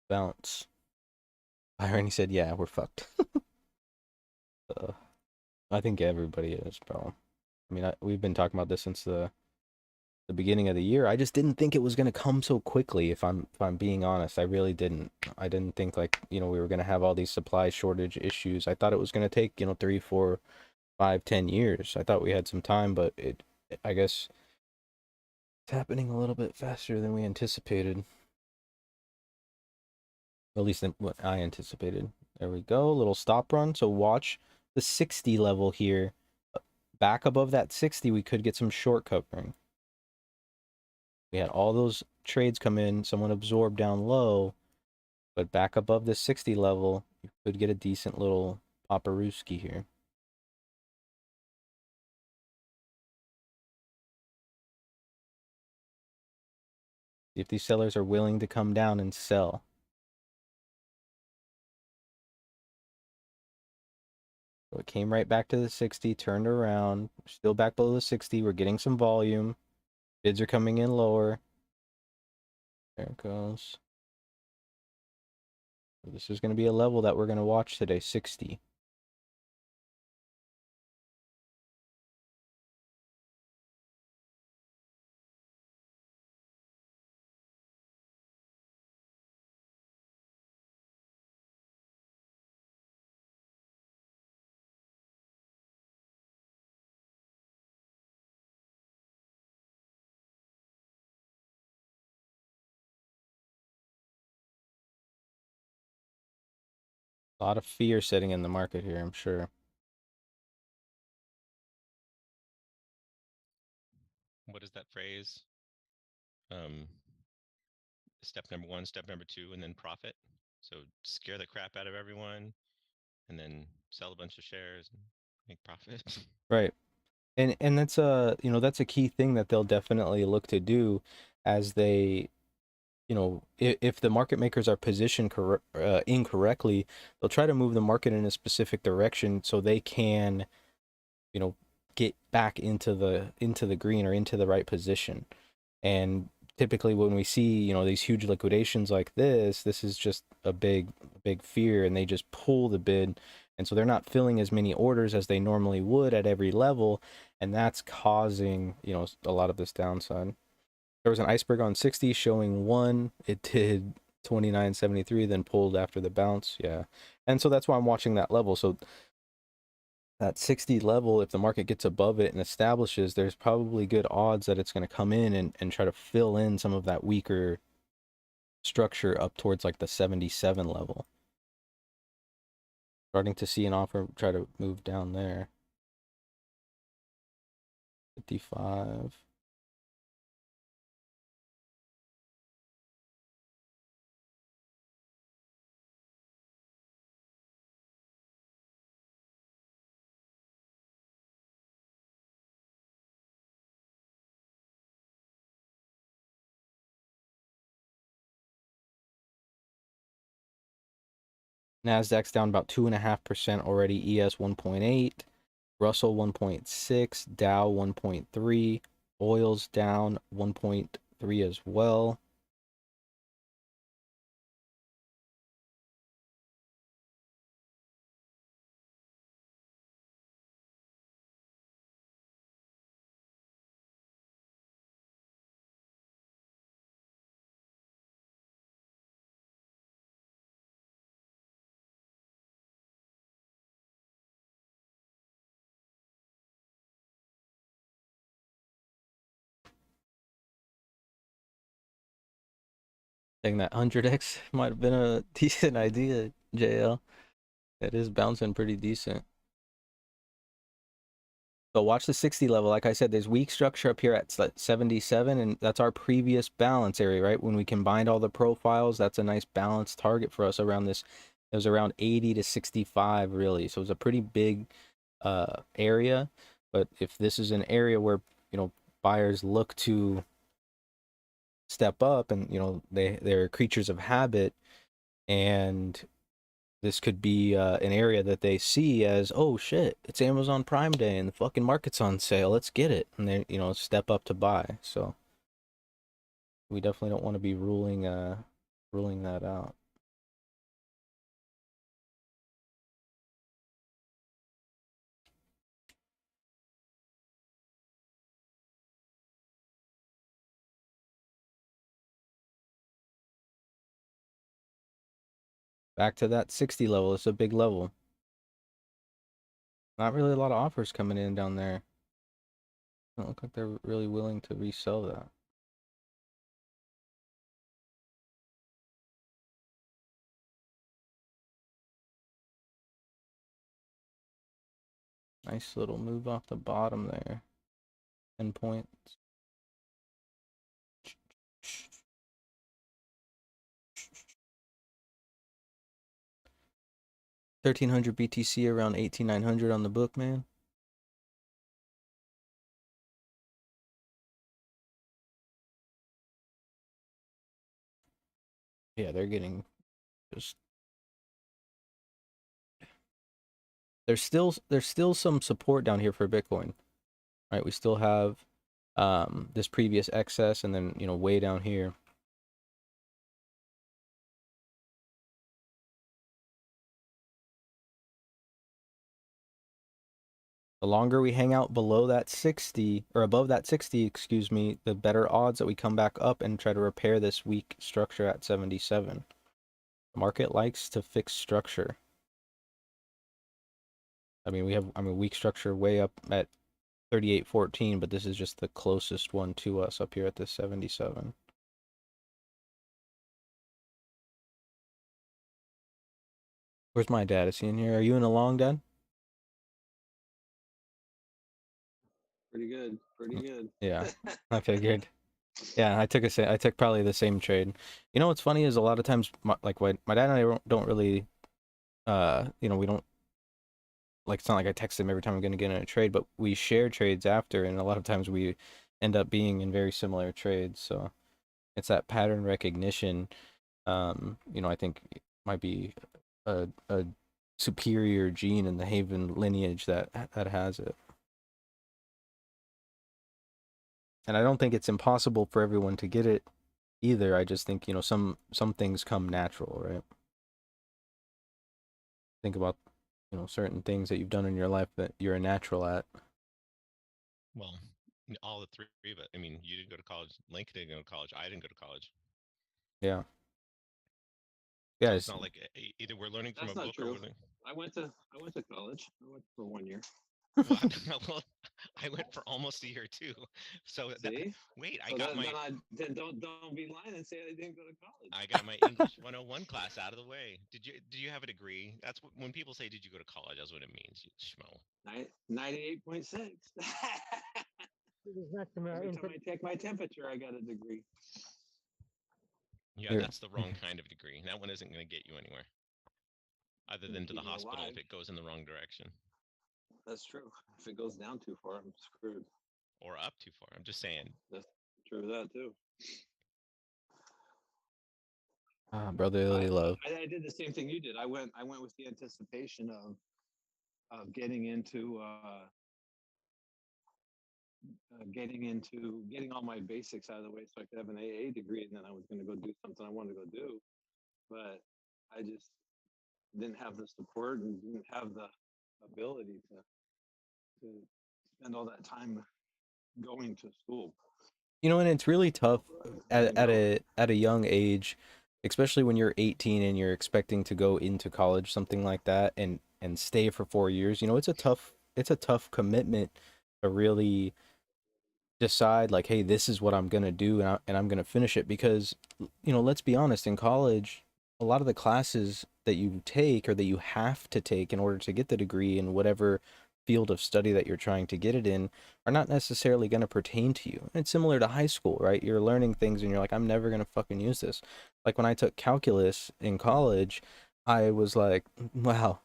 bounce. Irony said, yeah, we're fucked. I think everybody is, bro. I mean, we've been talking about this since the beginning of the year. I just didn't think it was going to come so quickly, if I'm being honest. I really didn't. I didn't think, like, we were going to have all these supply shortage issues. I thought it was going to take 3, 4, 5, 10 years. I thought we had some time, but I guess it's happening a little bit faster than we anticipated. At least than what I anticipated. There we go. Little stop run. So watch the 60 level here. Back above that 60, we could get some short covering. We had all those trades come in, someone absorbed down low, but back above the 60 level, you could get a decent little paparuski here. See if these sellers are willing to come down and sell. So it came right back to the 60, turned around, still back below the 60. We're getting some volume. Bids are coming in lower. There it goes. This is going to be a level that we're going to watch today, 60. A lot of fear setting in the market here, I'm sure. What is that phrase? Step number 1, step number 2, and then profit. So scare the crap out of everyone, and then sell a bunch of shares and make profit. Right. And that's that's a key thing that they'll definitely look to do as they, if the market makers are positioned incorrectly, they'll try to move the market in a specific direction so they can, get back into the green or into the right position. And typically when we see, you know, these huge liquidations like this is just a big fear, and they just pull the bid, and so they're not filling as many orders as they normally would at every level, and that's causing, you know, a lot of this downside. There was an iceberg on 60 showing one. It did 29.73, then pulled after the bounce. Yeah, and so that's why I'm watching that level. So that 60 level, if the market gets above it and establishes, there's probably good odds that it's going to come in and try to fill in some of that weaker structure up towards like the 77 level. Starting to see an offer try to move down there. 55. NASDAQ's down about 2.5% already. ES 1.8. Russell 1.6, Dow 1.3, oil's down 1.3 as well. I think that 100x might have been a decent idea, JL. It is bouncing pretty decent. But watch the 60 level. Like I said, there's weak structure up here at 77, and that's our previous balance area, right? When we combined all the profiles, that's a nice balance target for us around this. It was around 80 to 65, really. So it was a pretty big area. But if this is an area where, you know, buyers look to step up, and, you know, they're creatures of habit, and this could be an area that they see as, oh shit, it's Amazon Prime Day and the fucking market's on sale, let's get it, and they, you know, step up to buy. So we definitely don't want to be ruling that out. Back to that 60 level. It's a big level. Not really a lot of offers coming in down there. Don't look like they're really willing to resell that. Nice little move off the bottom there. 10 points. $1,300 BTC, around 18,900 on the book, man. Yeah, they're getting just. There's still some support down here for Bitcoin, right? We still have this previous excess, and then, you know, way down here. The longer we hang out below that 60, or above that 60, excuse me, the better odds that we come back up and try to repair this weak structure at 77. The market likes to fix structure. I mean, we have, weak structure way up at 38.14, but this is just the closest one to us up here at this 77. Where's my dad? Is he in here? Are you in a long, Dad? Pretty good. Pretty good. Yeah, I figured. Yeah, I took probably the same trade. You know what's funny is a lot of times, like, my dad and I don't really, you know, we don't, like, it's not like I text him every time I'm going to get in a trade, but we share trades after, and a lot of times we end up being in very similar trades. So it's that pattern recognition. You know, I think it might be a superior gene in the Haven lineage that has it. And I don't think it's impossible for everyone to get it either. I just think, some things come natural, right? Think about, certain things that you've done in your life that you're a natural at. Well, all the three of it. I mean, you didn't go to college. Link didn't go to college. I didn't go to college. Yeah. So Yeah, it's not like either we're learning from That's a not book or true. we're learning. I went to college. I went for 1 year. Well, well, I went for almost a year too. So See? wait, I So got my then don't be lying and say I didn't go to college. I got my English 101 class out of the way. Did you have a degree? That's what, when people say, "Did you go to college?" That's what it means, you schmo. 98.6. There's not some Every time input. I take my temperature, I got a degree. Yeah, You're- that's the wrong kind of degree. That one isn't going to get you anywhere, other than to the You know hospital why? if it goes in the wrong direction That's true. If it goes down too far, I'm screwed. or up too far. I'm just saying. That's true of that too. brotherly love. I did the same thing you did. I went with the anticipation of getting all my basics out of the way so I could have an AA degree, and then I was going to go do something I wanted to go do. But I just didn't have the support and didn't have the ability to spend all that time going to school. And it's really tough I didn't go. at a young age, especially when you're 18 and you're expecting to go into college, something like that, and stay for 4 years. It's a tough commitment to really decide like, hey, this is what I'm gonna do, and I'm gonna finish it because, let's be honest, in college, a lot of the classes that you take or that you have to take in order to get the degree in whatever field of study that you're trying to get it in are not necessarily going to pertain to you. It's similar to high school, right? You're learning things and you're like, I'm never going to fucking use this. Like when I took calculus in college, I was like, wow,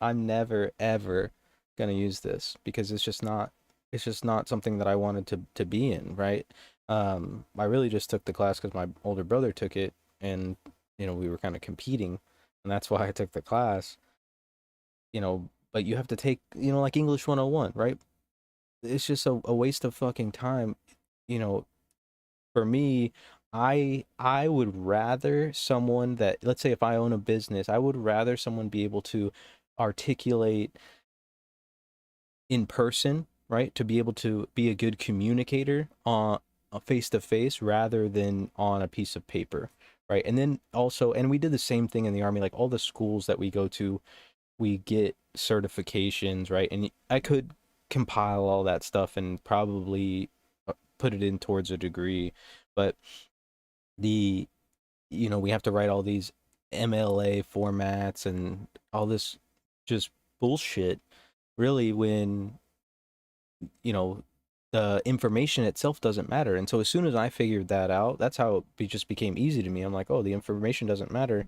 I'm never ever going to use this because it's just not something that I wanted to be in, right? I really just took the class because my older brother took it, and we were kind of competing, and that's why I took the class. But you have to take, like English 101, right? It's just a waste of fucking time. You know, for me, I would rather someone that, let's say if I own a business, I would rather someone be able to articulate in person, right? To be able to be a good communicator on face to face rather than on a piece of paper, right? And then also, and we did the same thing in the army, like all the schools that we go to, we get certifications, right? And I could compile all that stuff and probably put it in towards a degree, but the we have to write all these MLA formats and all this just bullshit really when the information itself doesn't matter. And so as soon as I figured that out, that's how it just became easy to me. I'm like, oh, the information doesn't matter.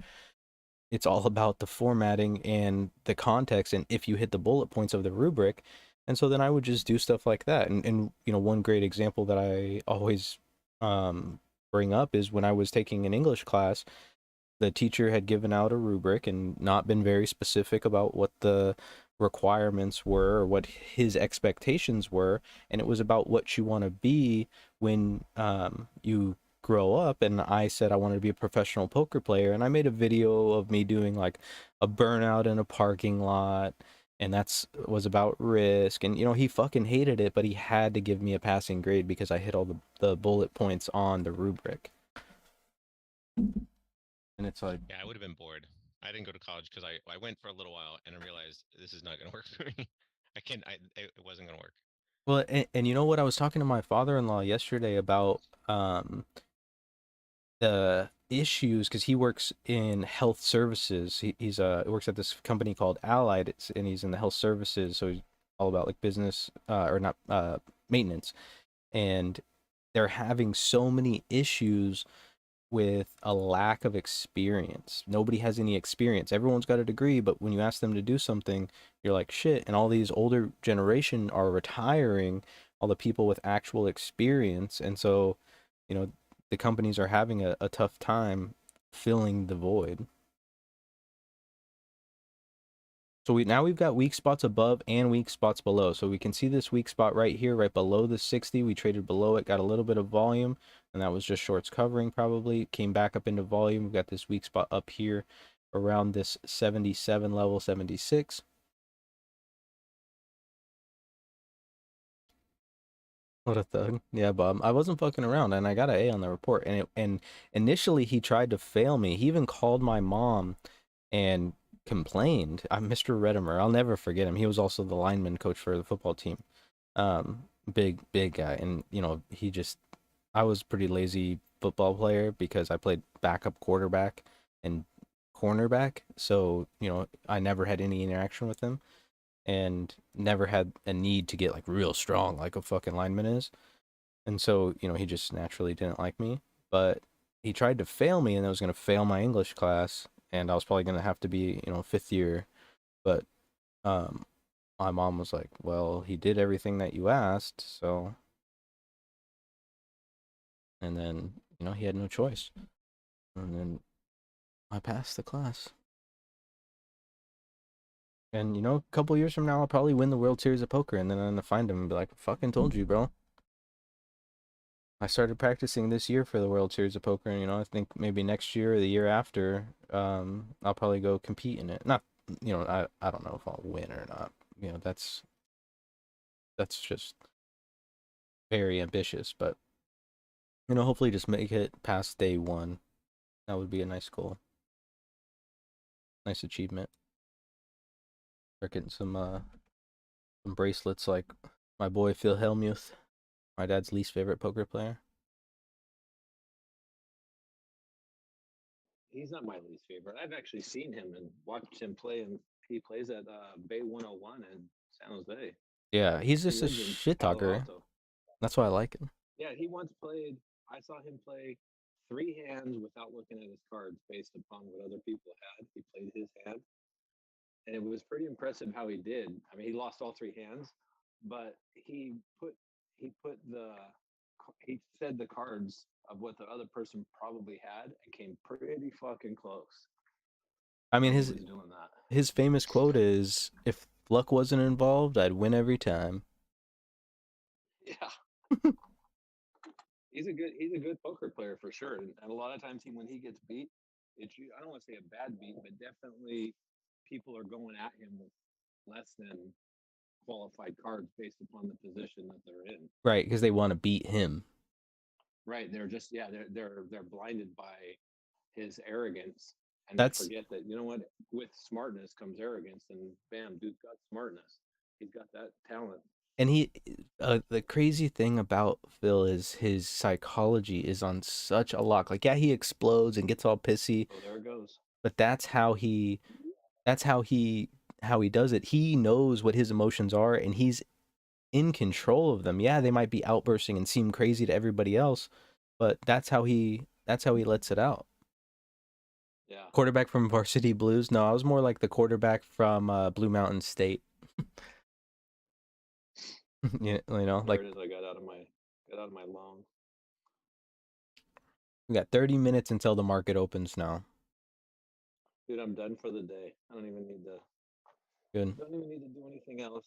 It's all about the formatting and the context and if you hit the bullet points of the rubric. And so then I would just do stuff like that. And one great example that I always bring up is when I was taking an English class, the teacher had given out a rubric and not been very specific about what the requirements were or what his expectations were, and it was about what you want to be when you grow up. And I said I wanted to be a professional poker player, and I made a video of me doing like a burnout in a parking lot, and that's was about risk. And he fucking hated it, but he had to give me a passing grade because I hit all the bullet points on the rubric. And it's like, Yeah, I would have been bored. I didn't go to college because I went for a little while and I realized this is not going to work for me. It wasn't going to work. well, and you know what? I was talking to my father-in-law yesterday about the issues because he works in health services. He works at this company called Allied, and he's in the health services, so he's all about like business or not maintenance. And they're having so many issues with a lack of experience. Nobody has any experience. Everyone's got a degree, but when you ask them to do something, you're like, shit. And all these older generation are retiring, all the people with actual experience. And so, the companies are having a tough time filling the void. So we've got weak spots above and weak spots below. So we can see this weak spot right here, right below the 60. We traded below it, got a little bit of volume, and that was just shorts covering probably. Came back up into volume. We've got this weak spot up here around this 77 level, 76. What a thug. Yeah, Bob. I wasn't fucking around, and I got an A on the report. And initially he tried to fail me. He even called my mom and complained. I'm Mr. Redimer. I'll never forget him. He was also the lineman coach for the football team. Big guy. And I was a pretty lazy football player because I played backup quarterback and cornerback. So, I never had any interaction with him and never had a need to get like real strong like a fucking lineman is. And so, he just naturally didn't like me. But he tried to fail me, and I was going to fail my English class, and I was probably going to have to be, fifth year. But my mom was like, well, he did everything that you asked, so. And then, he had no choice. And then I passed the class. And, a couple years from now, I'll probably win the World Series of Poker, and then I'm going to find him and be like, fucking told you, bro. I started practicing this year for the World Series of Poker, and I think maybe next year or the year after, I'll probably go compete in it. Not, I don't know if I'll win or not. That's just very ambitious, but hopefully just make it past day one. That would be a nice goal, nice achievement. Start getting some bracelets like my boy Phil Hellmuth, my dad's least favorite poker player. He's not my least favorite. I've actually seen him and watched him play, and he plays at Bay 101 in San Jose. Yeah, he's He just a lives in shit Palo talker. Alto. That's why I like him. Yeah, he once played. I saw him play 3 hands without looking at his cards based upon what other people had. He played his hand, and it was pretty impressive how he did. I mean, he lost all 3 hands, but he said the cards of what the other person probably had and came pretty fucking close. I mean, He was doing that. his famous quote is, "If luck wasn't involved, I'd win every time." Yeah. He's a good poker player for sure. And a lot of times when he gets beat, I don't want to say a bad beat, but definitely people are going at him with less than qualified cards based upon the position that they're in. Right, because they want to beat him. Right. They're just they're blinded by his arrogance, and That's they forget that, what, with smartness comes arrogance, and bam, dude's got smartness. He's got that talent. And the crazy thing about Phil is his psychology is on such a lock. Like, yeah, he explodes and gets all pissy. Oh, there it goes. But that's how he does it. He knows what his emotions are, and he's in control of them. Yeah, they might be outbursting and seem crazy to everybody else, but that's how he lets it out. Yeah. Quarterback from Varsity Blues? No, I was more like the quarterback from Blue Mountain State. Like there it is. I got out of my long. We got 30 minutes until the market opens now. Dude, I'm done for the day. I don't even need to. Good. Don't even need to do anything else.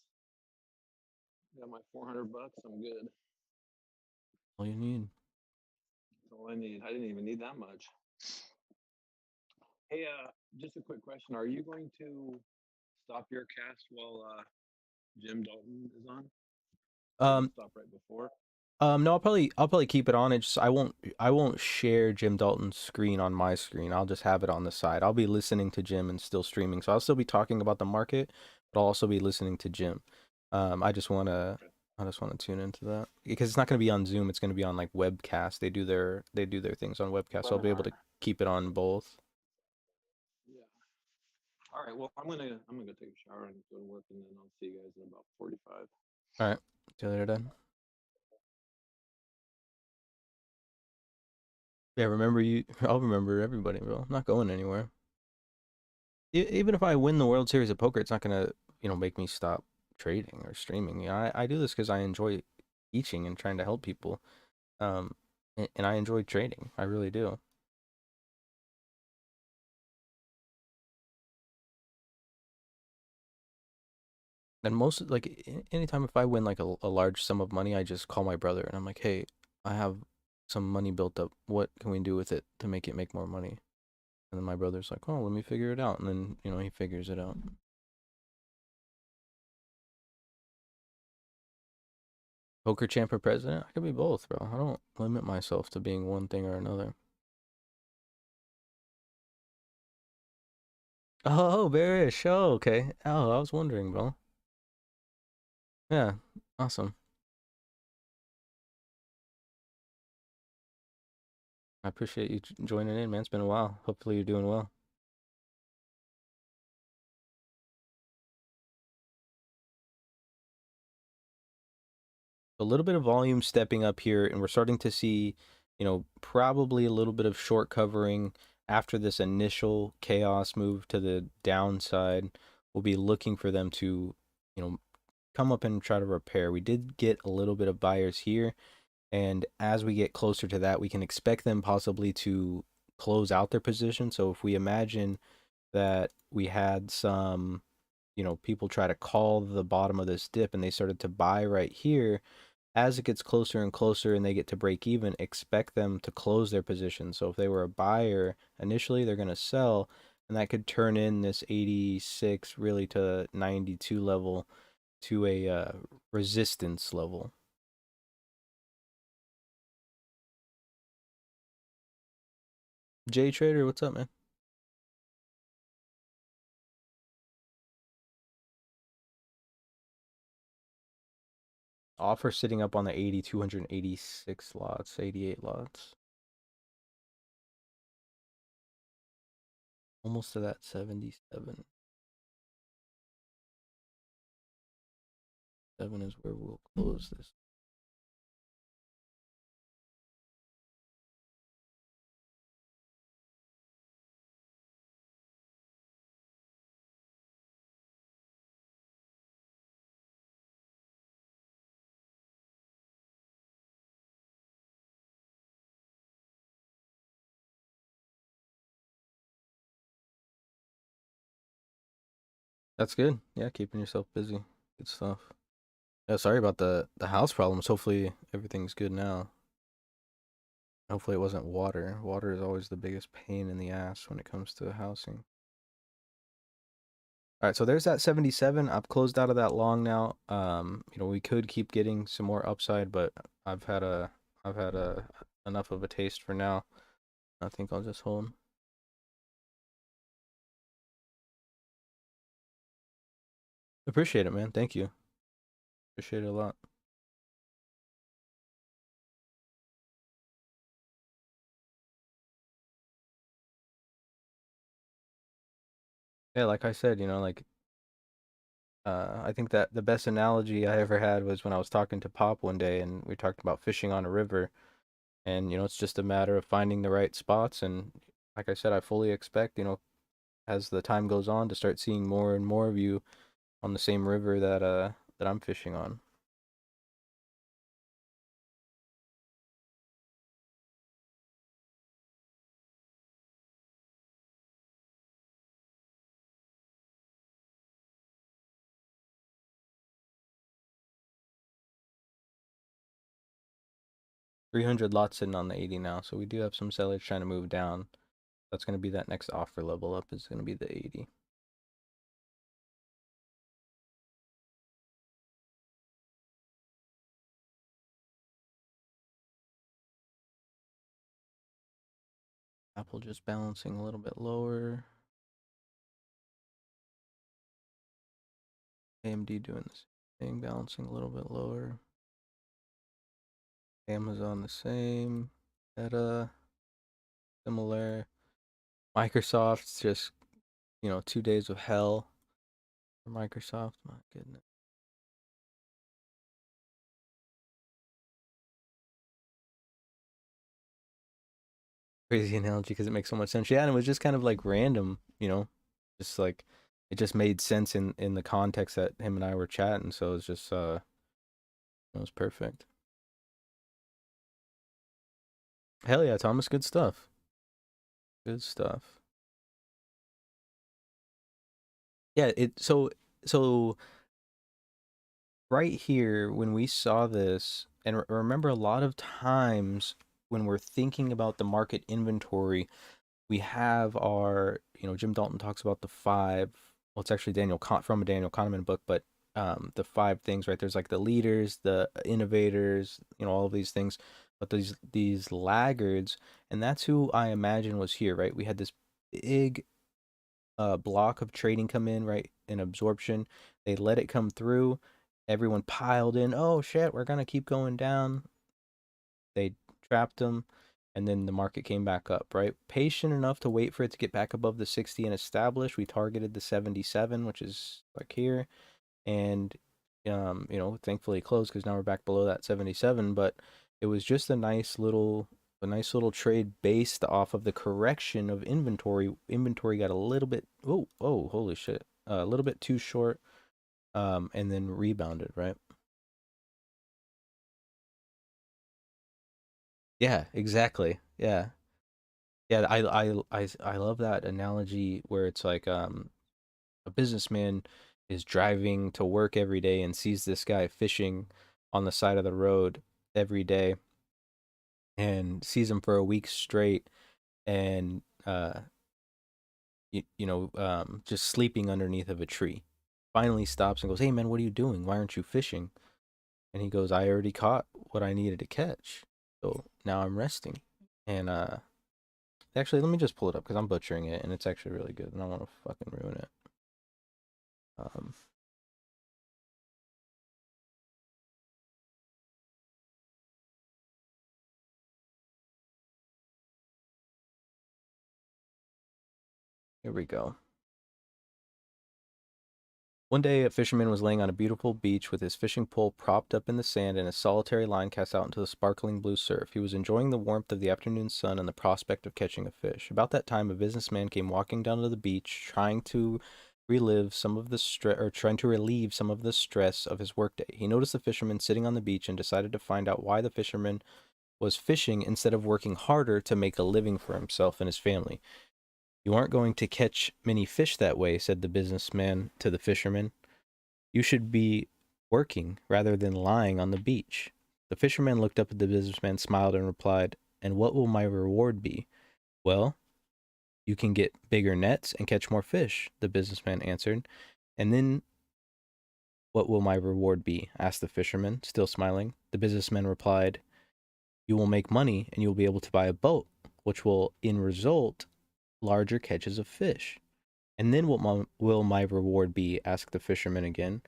Got my $400. I'm good. All you need. That's all I need. I didn't even need that much. Hey, just a quick question. Are you going to stop your cast while Jim Dalton is on? Stop right before. No, I'll probably keep it on. I won't share Jim Dalton's screen on my screen. I'll just have it on the side. I'll be listening to Jim and still streaming. So I'll still be talking about the market, but I'll also be listening to Jim. I just want to tune into that because it's not going to be on Zoom. It's going to be on like webcast. They do their things on webcast. So I'll be able to keep it on both. Yeah. All right. Well, I'm gonna go take a shower and go to work, and then I'll see you guys in about 45. All right. See you later, Dad. Yeah, remember you. I'll remember everybody, bro. I'm not going anywhere. Even if I win the World Series of Poker, it's not gonna, make me stop trading or streaming. I do this because I enjoy teaching and trying to help people, and I enjoy trading. I really do. And most like anytime if I win like a large sum of money, I just call my brother and I'm like, hey, I have some money built up. What can we do with it to make it make more money? And then my brother's like, oh, let me figure it out. And then, you know, he figures it out. Poker champ or president? I could be both, bro. I don't limit myself to being one thing or another. Oh, bearish. Oh, okay. Oh, I was wondering, bro. Yeah, awesome. I appreciate you joining in, man. It's been a while. Hopefully you're doing well. A little bit of volume stepping up here, and we're starting to see, you know, probably a little bit of short covering after this initial chaos move to the downside. We'll be looking for them to, you know, come up and try to repair. We did get a little bit of buyers here, and as we get closer to that, we can expect them possibly to close out their position. So if we imagine that we had some, you know, people try to call the bottom of this dip and they started to buy right here, as it gets closer and closer and they get to break even, expect them to close their position. So if they were a buyer initially, they're going to sell, and that could turn in this 86 really to 92 level to a resistance level. Jay Trader, what's up, man? Offer sitting up on the 80, 286 lots, 88 lots. Almost to that 77. 7 is where we'll close this. That's good. Yeah, keeping yourself busy. Good stuff. Yeah, sorry about the house problems. Hopefully everything's good now. Hopefully it wasn't water. Water is always the biggest pain in the ass when it comes to housing. All right, so there's that 77. I've closed out of that long now. You know, we could keep getting some more upside, but I've had enough of a taste for now. I think I'll just hold. Appreciate it, man. Thank you. Appreciate it a lot. Yeah, like I said, you know, like I think that the best analogy I ever had was when I was talking to Pop one day and we talked about fishing on a river, and you know, it's just a matter of finding the right spots. And like I said, I fully expect, you know, as the time goes on to start seeing more and more of you on the same river that I'm fishing on. $300 lots sitting on the 80 now, so we do have some sellers trying to move down. That's going to be that next offer level up is going to be the 80. Apple just balancing a little bit lower. AMD doing the same thing, balancing a little bit lower. Amazon the same. Meta similar. Microsoft's just, you know, 2 days of hell for Microsoft. My goodness. Crazy analogy because it makes so much sense. Yeah, and it was just kind of like random, you know, just like it just made sense in the context that him and I were chatting. So it's just it was perfect. Hell yeah, Thomas, good stuff. Good stuff. Yeah, so right here, when we saw this, and remember a lot of times when we're thinking about the market inventory, we have our, Jim Dalton talks about the five. Well, it's actually from a Daniel Kahneman book, but the five things, right? There's like the leaders, the innovators, all of these things, but these laggards, and that's who I imagine was here, right? We had this big block of trading come in, right? An absorption. They let it come through. Everyone piled in. Oh shit, we're gonna keep going down. They trapped them, and then the market came back up, right? Patient enough to wait for it to get back above the 60 and establish. We targeted the 77, which is like here, and thankfully it closed because now we're back below that 77. But it was just a nice little trade based off of the correction of inventory. Inventory got a little bit, holy shit, a little bit too short, and then rebounded, right? Yeah, exactly. Yeah. Yeah, I love that analogy where it's like a businessman is driving to work every day and sees this guy fishing on the side of the road every day and sees him for a week straight and just sleeping underneath of a tree. Finally stops and goes, "Hey man, what are you doing? Why aren't you fishing?" And he goes, "I already caught what I needed to catch. So now I'm resting." And actually, let me just pull it up because I'm butchering it and it's actually really good and I don't want to fucking ruin it. Um, Here we go. One day, a fisherman was laying on a beautiful beach with his fishing pole propped up in the sand and a solitary line cast out into the sparkling blue surf. He was enjoying the warmth of the afternoon sun and the prospect of catching a fish. About that time, a businessman came walking down to the beach, trying to relieve some of the stress of his workday. He noticed the fisherman sitting on the beach and decided to find out why the fisherman was fishing instead of working harder to make a living for himself and his family. "You aren't going to catch many fish that way," said the businessman to the fisherman. "You should be working rather than lying on the beach." The fisherman looked up at the businessman, smiled, and replied, "And what will my reward be?" "Well, you can get bigger nets and catch more fish," the businessman answered. "And then what will my reward be?" asked the fisherman, still smiling. The businessman replied, "You will make money and you will be able to buy a boat, which will, in result, larger catches of fish." "And then what will my reward be?" asked the fisherman again.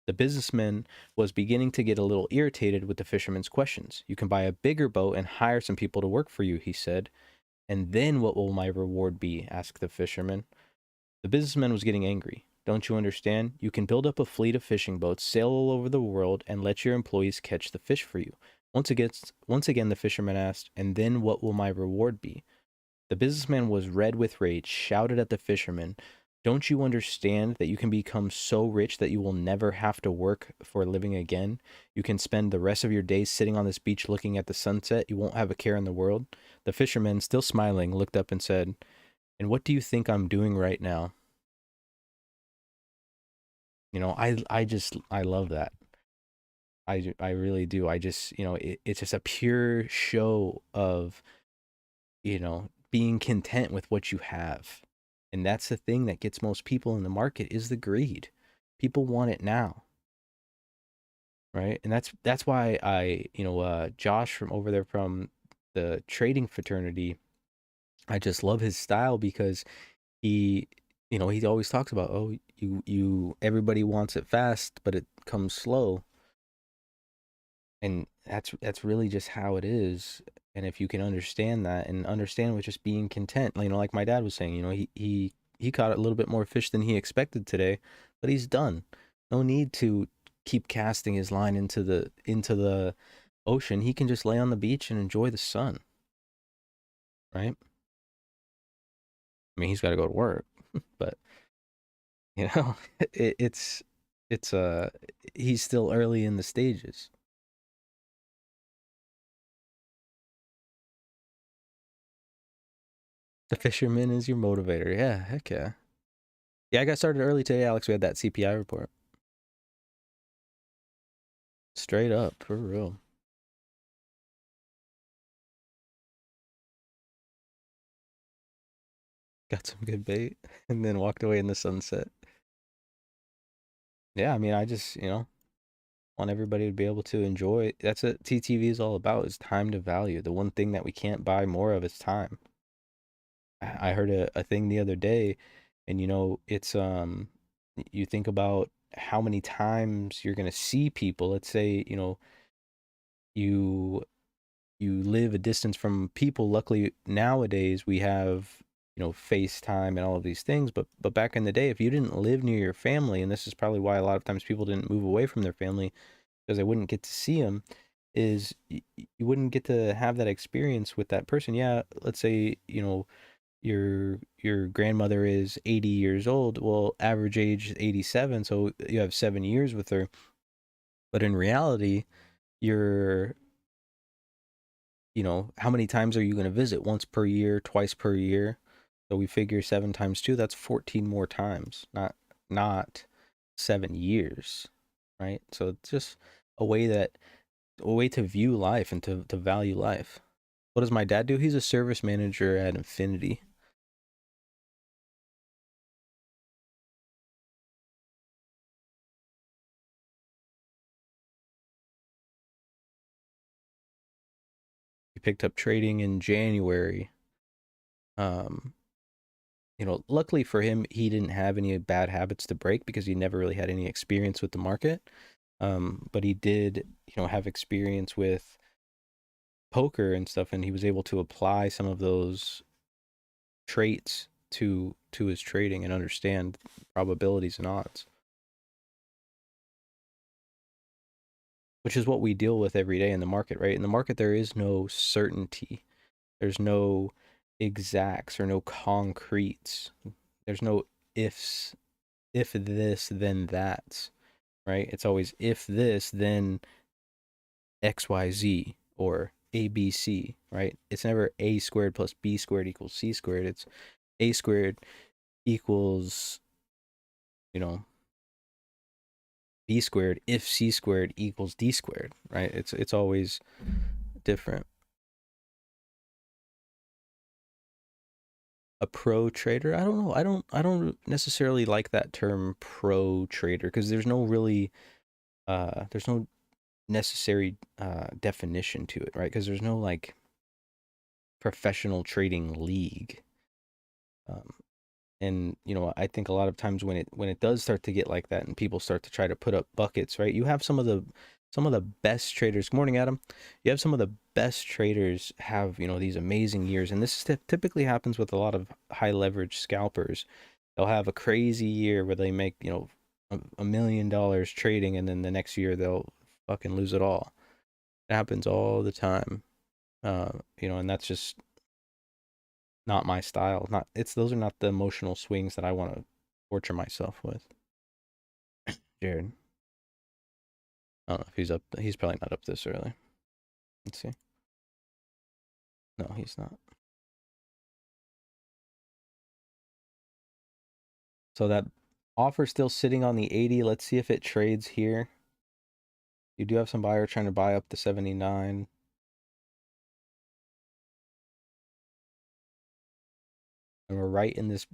The businessman was beginning to get a little irritated with the fisherman's questions. "You can buy a bigger boat and hire some people to work for you," he said. "And then what will my reward be?" asked the fisherman. The businessman was getting angry. "Don't you understand? You can build up a fleet of fishing boats, sail all over the world, and let your employees catch the fish for you." Once again, the fisherman asked, "And then what will my reward be?" The businessman was red with rage, shouted at the fisherman, "Don't you understand that you can become so rich that you will never have to work for a living again? You can spend the rest of your days sitting on this beach looking at the sunset. You won't have a care in the world." The fisherman, still smiling, looked up and said, "And what do you think I'm doing right now?" I love that. I really do. It's just a pure show of, being content with what you have. And that's the thing that gets most people in the market is the greed. People want it now, right? And that's why Josh from over there from the trading fraternity, I just love his style because he he always talks about, "Oh, you everybody wants it fast, but it comes slow." And that's really just how it is. And if you can understand that and understand with just being content, like my dad was saying, he caught a little bit more fish than he expected today, but he's done. No need to keep casting his line into the ocean. He can just lay on the beach and enjoy the sun, right? I mean, he's got to go to work, but you know, it's he's still early in the stages. The fisherman is your motivator. Yeah, heck yeah. Yeah, I got started early today, Alex. We had that CPI report. Straight up, for real. Got some good bait, and then walked away in the sunset. Yeah, I mean, I just, want everybody to be able to enjoy. That's what TTV is all about, is time to value. The one thing that we can't buy more of is time. I heard a thing the other day, and it's you think about how many times you're gonna see people. Let's say, you live a distance from people. Luckily nowadays we have, FaceTime and all of these things, but back in the day, if you didn't live near your family, and this is probably why a lot of times people didn't move away from their family, because they wouldn't get to see them, is you wouldn't get to have that experience with that person. Yeah, let's say, your grandmother is 80 years old. Well, average age is 87, so you have 7 years with her. But in reality, you're, how many times are you going to visit? Once per year, twice per year? So we figure 7 times 2, that's 14 more times, not 7 years, right? So it's just a way to view life and to value life. What does my dad do? He's a service manager at Infinity. He picked up trading in January. Luckily for him, he didn't have any bad habits to break because he never really had any experience with the market. But he did, have experience with poker and stuff, and he was able to apply some of those traits to his trading and understand probabilities and odds, which is what we deal with every day in the market, right? In the market, there is no certainty. There's no exacts or no concretes. There's no ifs, if this, then that, right? It's always if this, then XYZ or ABC, right? It's never A squared plus B squared equals C squared. It's A squared equals, B squared if C squared equals D squared, right? It's always different. A pro trader, I don't know. I don't necessarily like that term pro trader, because there's no necessary definition to it, right? Because there's no like professional trading league. And I think a lot of times when it does start to get like that and people start to try to put up buckets, right? You have some of the best traders. Good morning, Adam. You have some of the best traders have, these amazing years, and this typically happens with a lot of high leverage scalpers. They'll have a crazy year where they make, $1 million trading, and then the next year they'll fucking lose it all. It happens all the time. And that's just not my style. Those are not the emotional swings that I want to torture myself with. Jared. I don't know if he's up. He's probably not up this early. Let's see. No, he's not. So that offer still sitting on the 80. Let's see if it trades here. You do have some buyer trying to buy up the 79. And we're right in this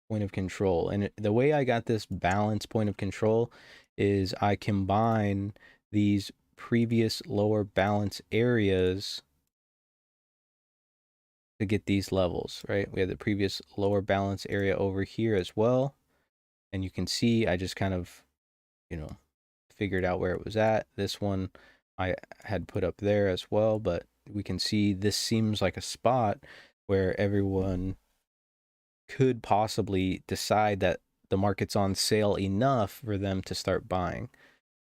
point of control. And the way I got this balance point of control is I combine these previous lower balance areas to get these levels, right? We have the previous lower balance area over here as well. And you can see I just kind of, figured out where it was at. This one I had put up there as well, but we can see this seems like a spot where everyone could possibly decide that the market's on sale enough for them to start buying,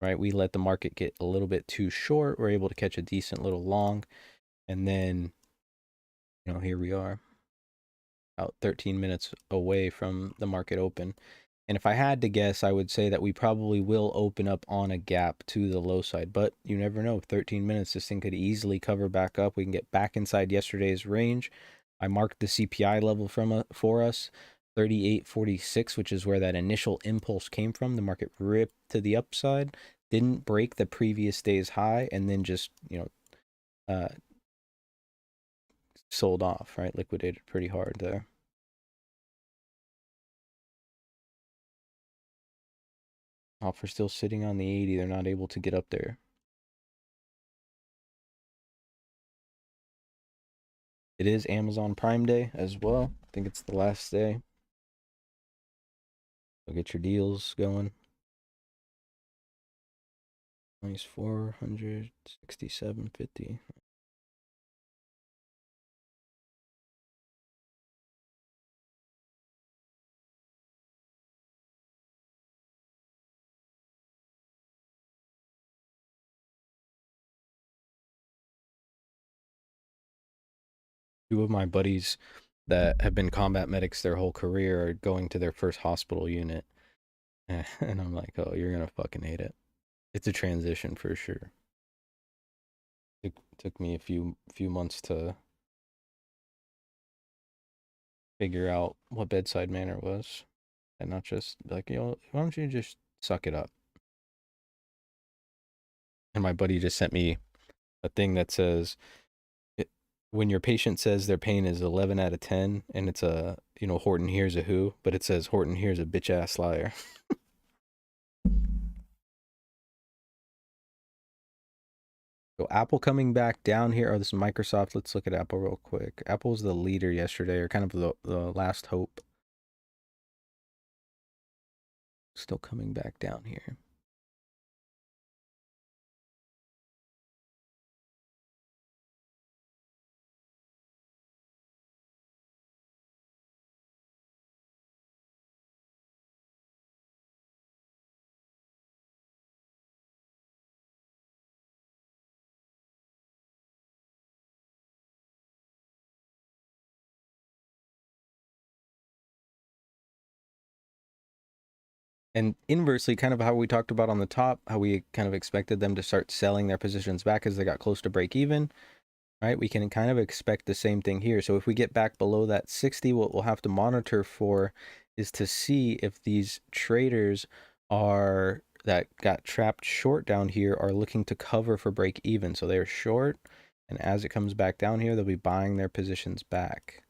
right? We let the market get a little bit too short. We're able to catch a decent little long. And then, here we are, about 13 minutes away from the market open. And if I had to guess, I would say that we probably will open up on a gap to the low side, but you never know. 13 minutes, this thing could easily cover back up. We can get back inside yesterday's range. I marked the CPI level for us, 38.46, which is where that initial impulse came from. The market ripped to the upside, didn't break the previous day's high and then just, sold off, right? Liquidated pretty hard there. Offer still sitting on the 80. They're not able to get up there. It is Amazon Prime Day as well. I think it's the last day. So get your deals going. Nice, 467.50. Two of my buddies that have been combat medics their whole career are going to their first hospital unit. And I'm like, oh, you're going to fucking hate it. It's a transition for sure. It took me a few months to figure out what bedside manner was. And not just like, why don't you just suck it up? And my buddy just sent me a thing that says, when your patient says their pain is 11 out of 10 and it's a, Horton here's a who, but it says Horton here's a bitch ass liar. So Apple coming back down here. Oh, this is Microsoft. Let's look at Apple real quick. Apple's the leader yesterday, or kind of the last hope. Still coming back down here. And inversely, kind of how we talked about on the top, how we kind of expected them to start selling their positions back as they got close to break even, right? We can kind of expect the same thing here. So if we get back below that 60, what we'll have to monitor for is to see if these traders that got trapped short down here are looking to cover for break even. So they're short, and as it comes back down here, they'll be buying their positions back.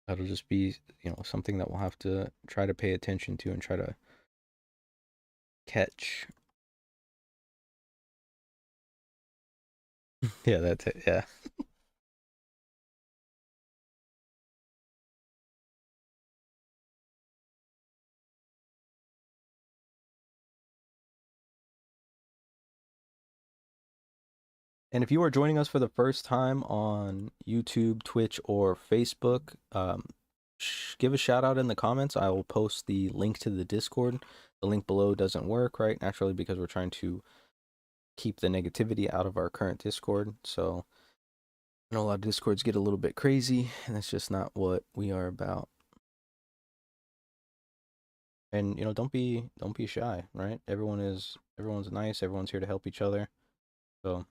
That'll just be, something that we'll have to try to pay attention to and try to catch. Yeah, that's it. Yeah. And if you are joining us for the first time on YouTube, Twitch, or Facebook, give a shout out in the comments. I will post the link to the Discord. The link below doesn't work, right? Naturally, because we're trying to keep the negativity out of our current Discord. So I know a lot of Discords get a little bit crazy, and that's just not what we are about. And don't be shy, right? Everyone's nice. Everyone's here to help each other. So.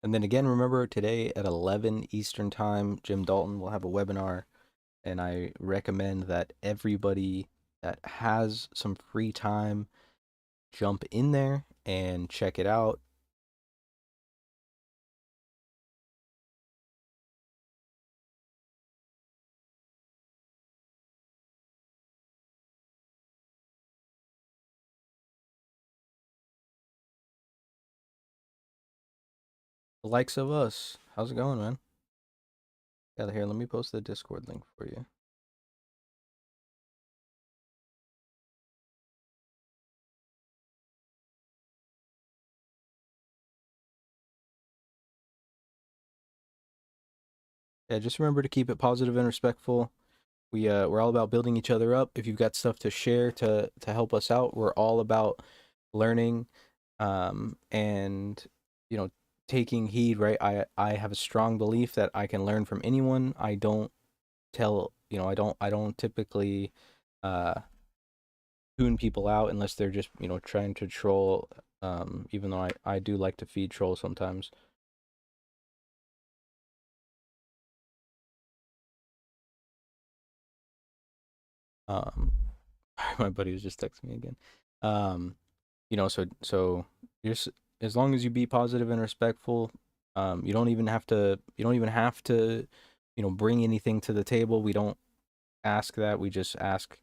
And then again, remember today at 11 Eastern Time, Jim Dalton will have a webinar, and I recommend that everybody that has some free time jump in there and check it out. The likes of us. How's it going, man? Yeah, here, let me post the Discord link for you. Yeah, just remember to keep it positive and respectful. We're all about building each other up. If you've got stuff to share to help us out, we're all about learning, and taking heed, right? I have a strong belief that I can learn from anyone. I don't tell, I don't typically uh tune people out unless they're just, trying to troll. Even though I do like to feed troll sometimes. Um, my buddy was just texting me again. Um, so just as long as you be positive and respectful, you don't even have to, bring anything to the table. We don't ask that. We just ask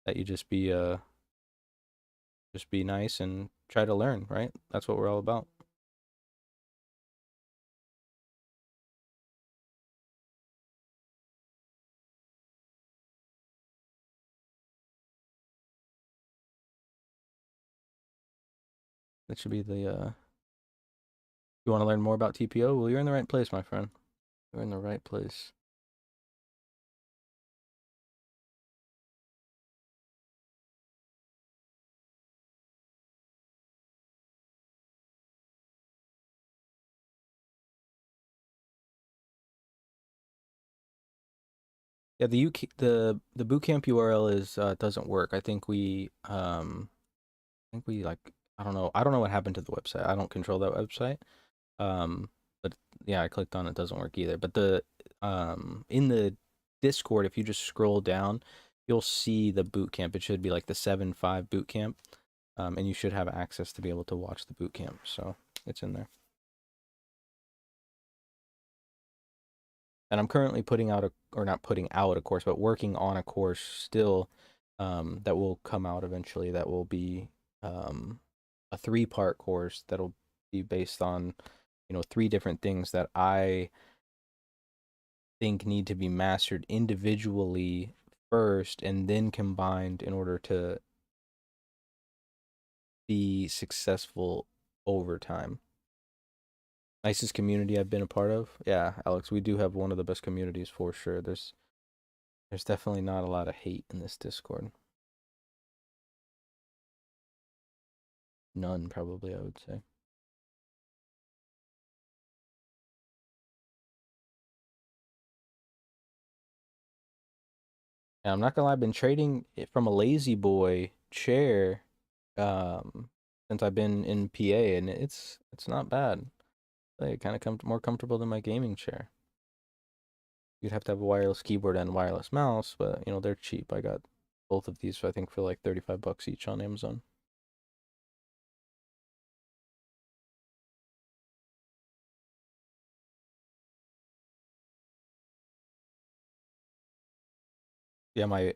that you just be nice and try to learn, right? That's what we're all about. That should be the you want to learn more about TPO? Well, you're in the right place, my friend. You're in the right place. Yeah, the bootcamp URL is doesn't work. I think we like I don't know what happened to the website. I don't control that website. Um, but yeah, I clicked on it, doesn't work either. But the in the Discord, if you just scroll down, you'll see the boot camp. It should be like the 7.5 boot camp. And you should have access to be able to watch the boot camp. So it's in there. And I'm currently putting out or not putting out a course, but working on a course still that will come out eventually. That will be a 3-part course that'll be based on 3 different things that I think need to be mastered individually first and then combined in order to be successful over time. Nicest community I've been a part of. Yeah, Alex, we do have one of the best communities for sure. There's definitely not a lot of hate in this Discord. None, probably, I would say. And I'm not gonna lie, I've been trading it from a lazy boy chair since I've been in PA, and it's not bad. Like, kind of more comfortable than my gaming chair. You'd have to have a wireless keyboard and wireless mouse, but they're cheap. I got both of these, I think, for like $35 each on Amazon. Yeah, my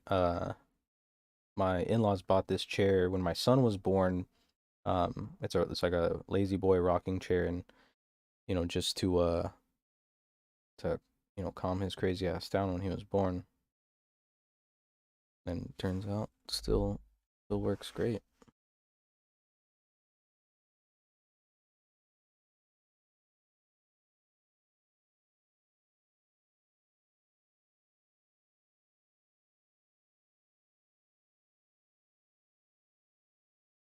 in-laws bought this chair when my son was born. It's like a lazy boy rocking chair, and just to calm his crazy ass down when he was born. And turns out still works great.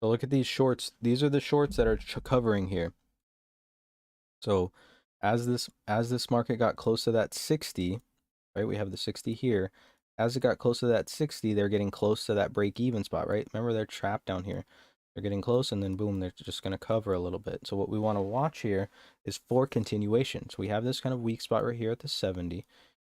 So look at these shorts. These are the shorts that are covering here. So as this market got close to that 60, right? We have the 60 here. As it got close to that 60, they're getting close to that break even spot, right? Remember, they're trapped down here. They're getting close, and then boom, they're just going to cover a little bit. So what we want to watch here is for continuation. So we have this kind of weak spot right here at the 70.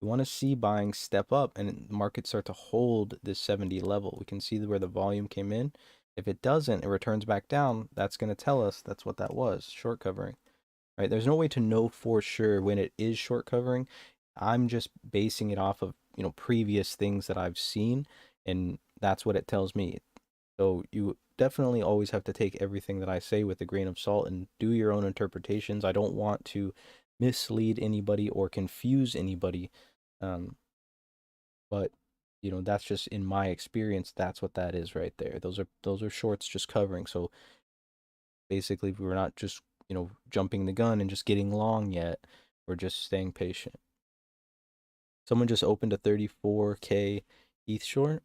We want to see buying step up and the market start to hold this 70 level. We can see where the volume came in. If it doesn't, it returns back down. That's going to tell us that's what that was, short covering. Right? There's no way to know for sure when it is short covering. I'm just basing it off of, previous things that I've seen, and that's what it tells me. So you definitely always have to take everything that I say with a grain of salt and do your own interpretations. I don't want to mislead anybody or confuse anybody. But that's just in my experience, that's what that is right there. Those are shorts just covering. So basically we're not just, jumping the gun and just getting long yet. We're just staying patient. Someone just opened a 34K ETH short.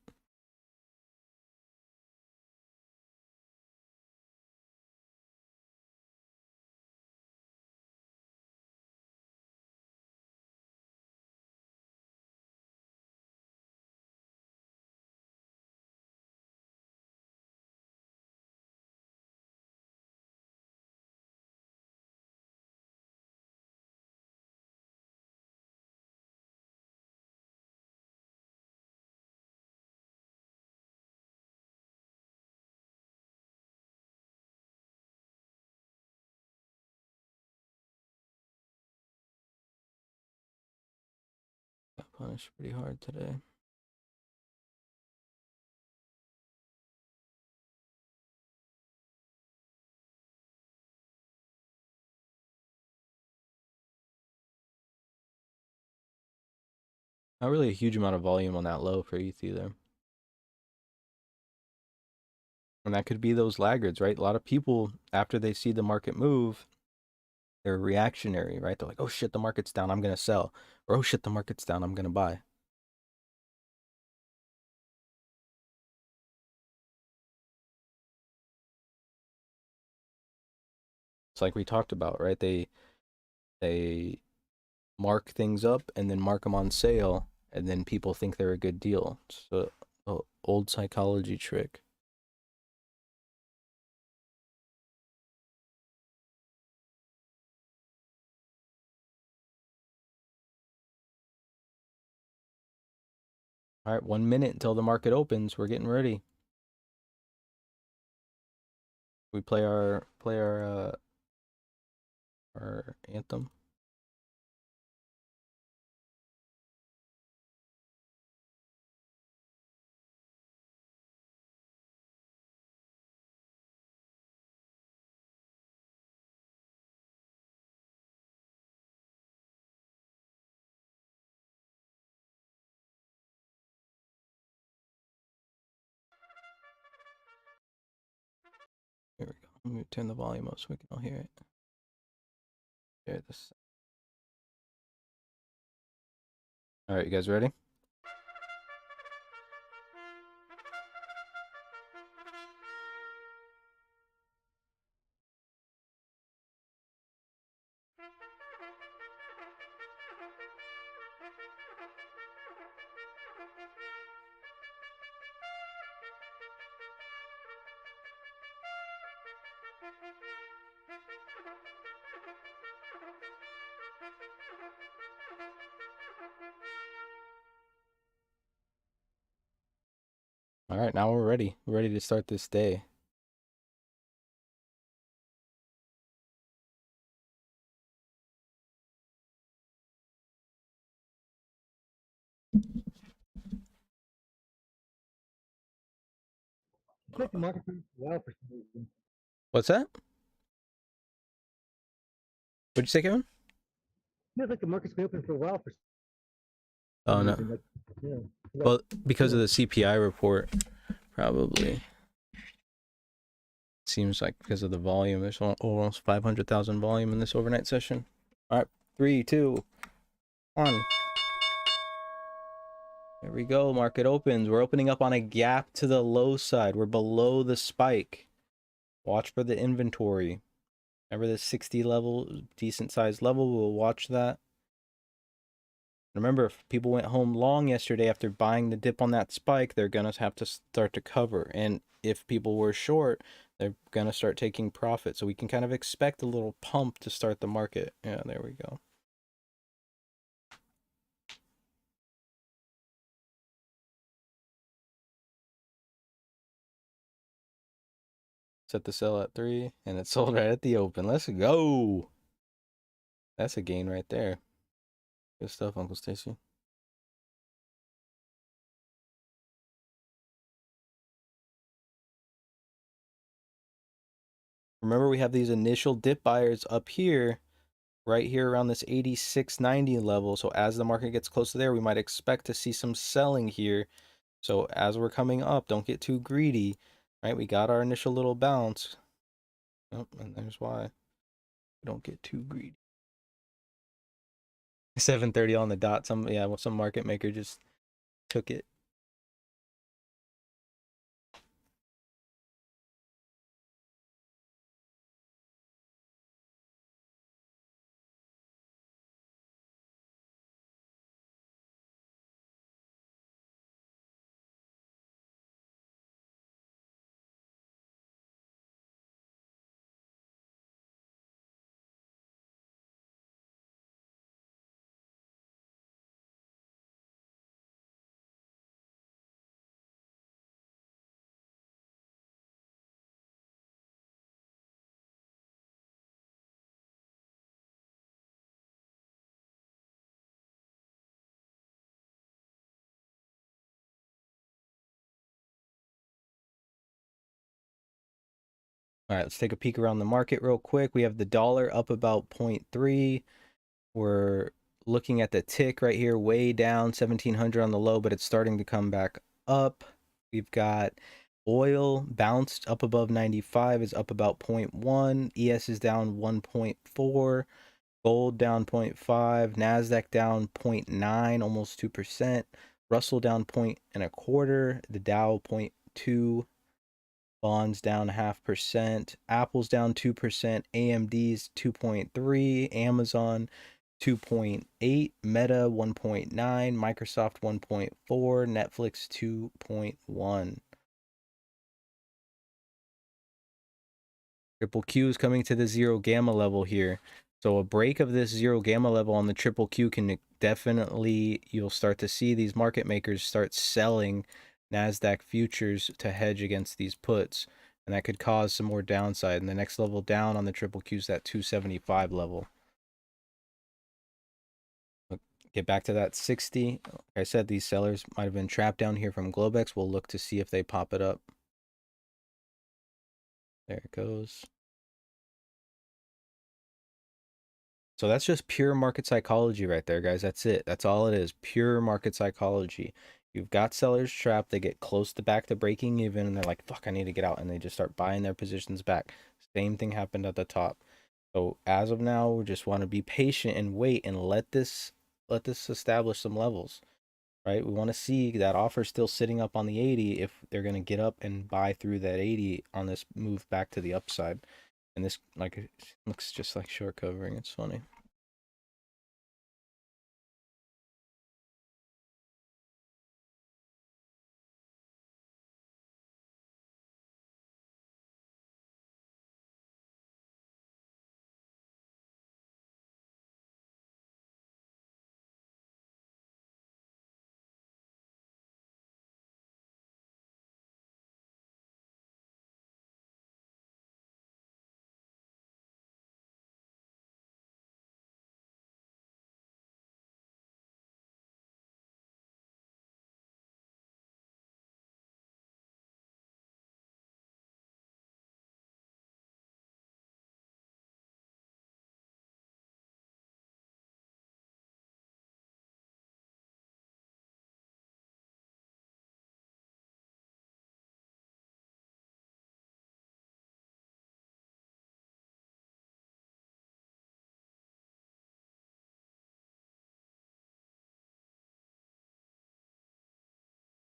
It's pretty hard today. Not really a huge amount of volume on that low for ETH either. And that could be those laggards, right? A lot of people, after they see the market move, they're reactionary, right? They're like, oh shit, the market's down, I'm going to sell. Or oh shit, the market's down, I'm going to buy. It's like we talked about, right? They mark things up and then mark them on sale, and then people think they're a good deal. It's a old psychology trick. All right, 1 minute until the market opens. We're getting ready. We play our anthem. Here we go. Let me turn the volume up so we can all hear it. There this. All right, you guys ready? All right, now we're ready. We're ready to start this day. I feel like the market's been well for some reason. What's that? What'd you say, Kevin? Feels like the market's been open for a while for Oh some no. reason. Like, yeah. Well, because of the CPI report, probably. Seems like because of the volume, there's almost 500,000 volume in this overnight session. All right, 3, 2, 1. There we go. Market opens. We're opening up on a gap to the low side. We're below the spike. Watch for the inventory. Remember this 60 level, decent sized level. We'll watch that. Remember, if people went home long yesterday after buying the dip on that spike, they're going to have to start to cover. And if people were short, they're going to start taking profit. So we can kind of expect a little pump to start the market. Yeah, there we go. Set the sell at 3, and it sold right at the open. Let's go. That's a gain right there. Good stuff, Uncle Stacy. Remember, we have these initial dip buyers up here, right here around this 86.90 level. So as the market gets close to there, we might expect to see some selling here. So as we're coming up, don't get too greedy, right? We got our initial little bounce. Oh, and there's why. Don't get too greedy. 7:30 on the dot. Some market maker just took it. All right, let's take a peek around the market real quick. We have the dollar up about 0.3. We're looking at the tick right here, way down, 1700 on the low, but it's starting to come back up. We've got oil bounced up above 95, is up about 0.1. ES is down 1.4. Gold down 0.5. NASDAQ down 0.9, almost 2%. Russell down 1.25. The Dow 0.2. Bonds down 0.5%. Apple's down 2%. AMD's 2.3. Amazon 2.8. Meta 1.9. Microsoft 1.4. Netflix 2.1. Triple Q is coming to the 0 gamma level here. So a break of this 0 gamma level on the triple Q can definitely, you'll start to see these market makers start selling NASDAQ futures to hedge against these puts. And that could cause some more downside. And the next level down on the triple Q is that 275 level. Get back to that 60. Like I said, these sellers might have been trapped down here from Globex. We'll look to see if they pop it up. There it goes. So that's just pure market psychology right there, guys. That's it. That's all it is. Pure market psychology. You've got sellers trapped. They get close to back to breaking even, and they're like, fuck, I need to get out. And they just start buying their positions back. Same thing happened at the top. So as of now, we just want to be patient and wait and let this establish some levels, right? We want to see that offer still sitting up on the 80 if they're going to get up and buy through that 80 on this move back to the upside. And this like looks just like short covering. It's funny.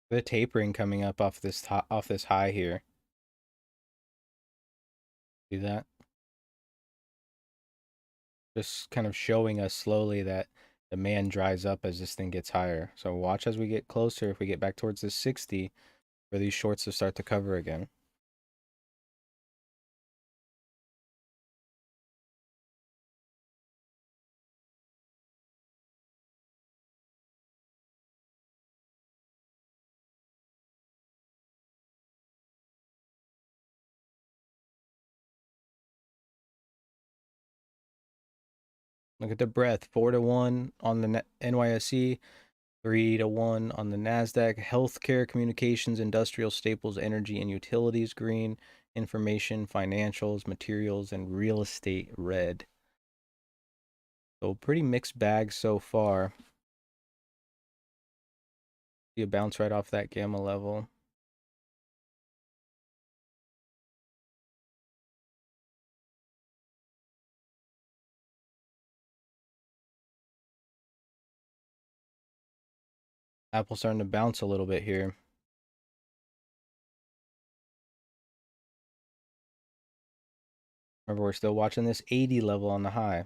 The tapering coming up off this high here. See that? Just kind of showing us slowly that demand dries up as this thing gets higher. So watch as we get closer. If we get back towards this 60, for these shorts to start to cover again. Look at the breadth. 4-1 on the NYSE, 3-1 on the NASDAQ. Healthcare, communications, industrial staples, energy and utilities, green. Information, financials, materials, and real estate, red. So pretty mixed bag so far. See a bounce right off that gamma level. Apple starting to bounce a little bit here. Remember, we're still watching this 80 level on the high.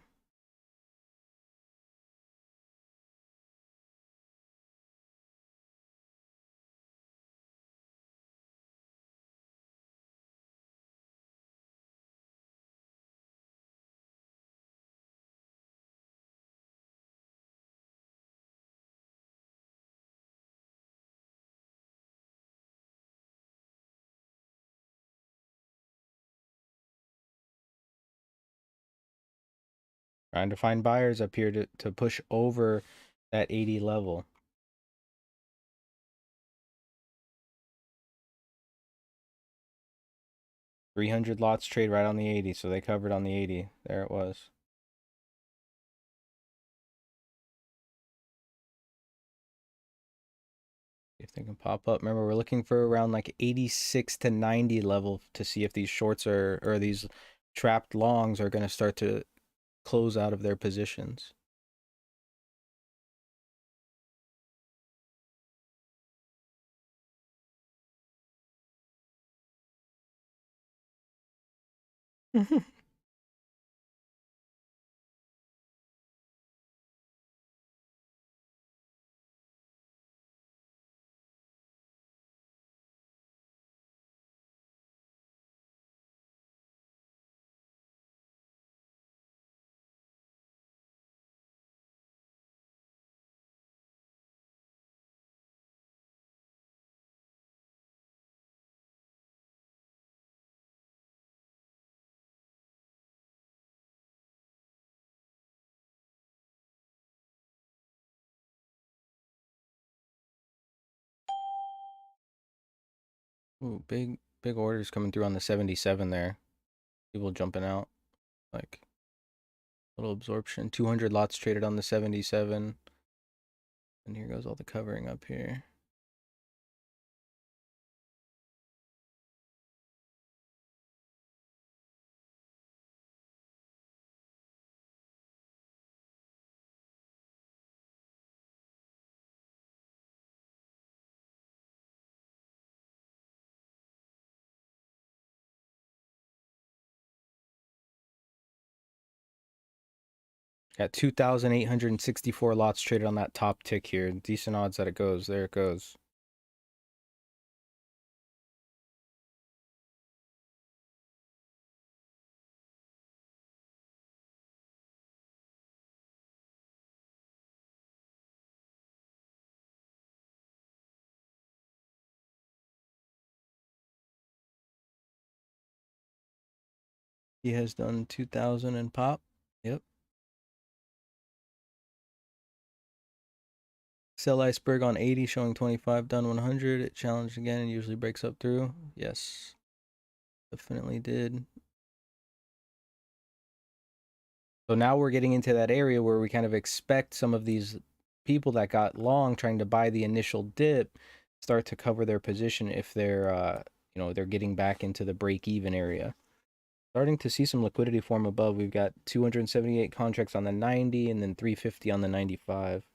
Trying to find buyers up here to push over that 80 level. 300 lots trade right on the 80, so they covered on the 80. There it was. If they can pop up. Remember, we're looking for around like 86 to 90 level to see if these shorts are, or these trapped longs are going to start to close out of their positions. Ooh, big orders coming through on the 77 there. People jumping out. Like, little absorption. 200 lots traded on the 77. And here goes all the covering up here. Got 2,864 lots traded on that top tick here. Decent odds that it goes. There it goes. He has done 2,000 and pop. Yep. Sell iceberg on 80, showing 25, done 100. It challenged again and usually breaks up through. Yes. Definitely did. So now we're getting into that area where we kind of expect some of these people that got long trying to buy the initial dip start to cover their position if they're they're getting back into the break even area. Starting to see some liquidity form above. We've got 278 contracts on the 90 and then 350 on the 95.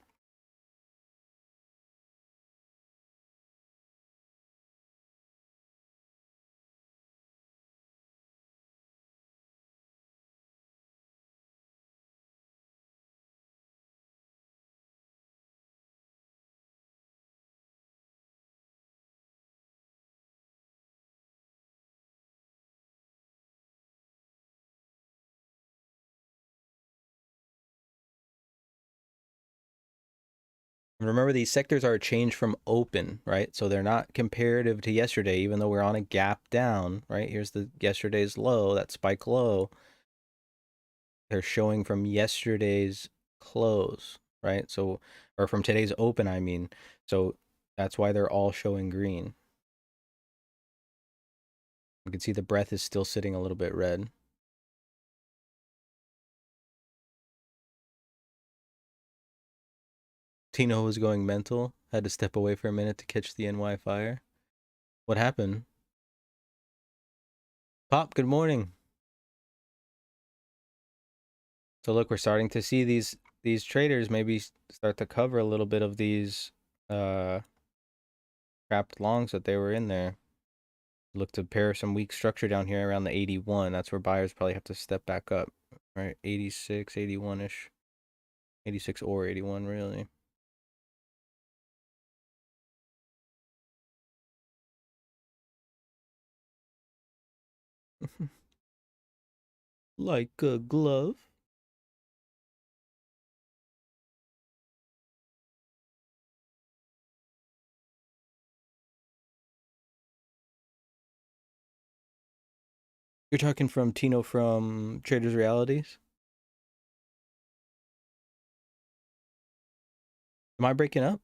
Remember, these sectors are changed from open, right? So they're not comparative to yesterday, even though we're on a gap down, right? Here's the yesterday's low, that spike low. They're showing from yesterday's close, right? So, or from today's open, I mean. So that's why they're all showing green. You can see the breath is still sitting a little bit red. Tino was going mental. Had to step away for a minute to catch the NY fire. What happened? Pop, good morning. So look, we're starting to see these traders maybe start to cover a little bit of these trapped longs that they were in there. Look to pair some weak structure down here around the 81. That's where buyers probably have to step back up. Right, 86, 81-ish. 86 or 81, really. Like a glove. You're talking from Tino from Traders Realities? Am I breaking up?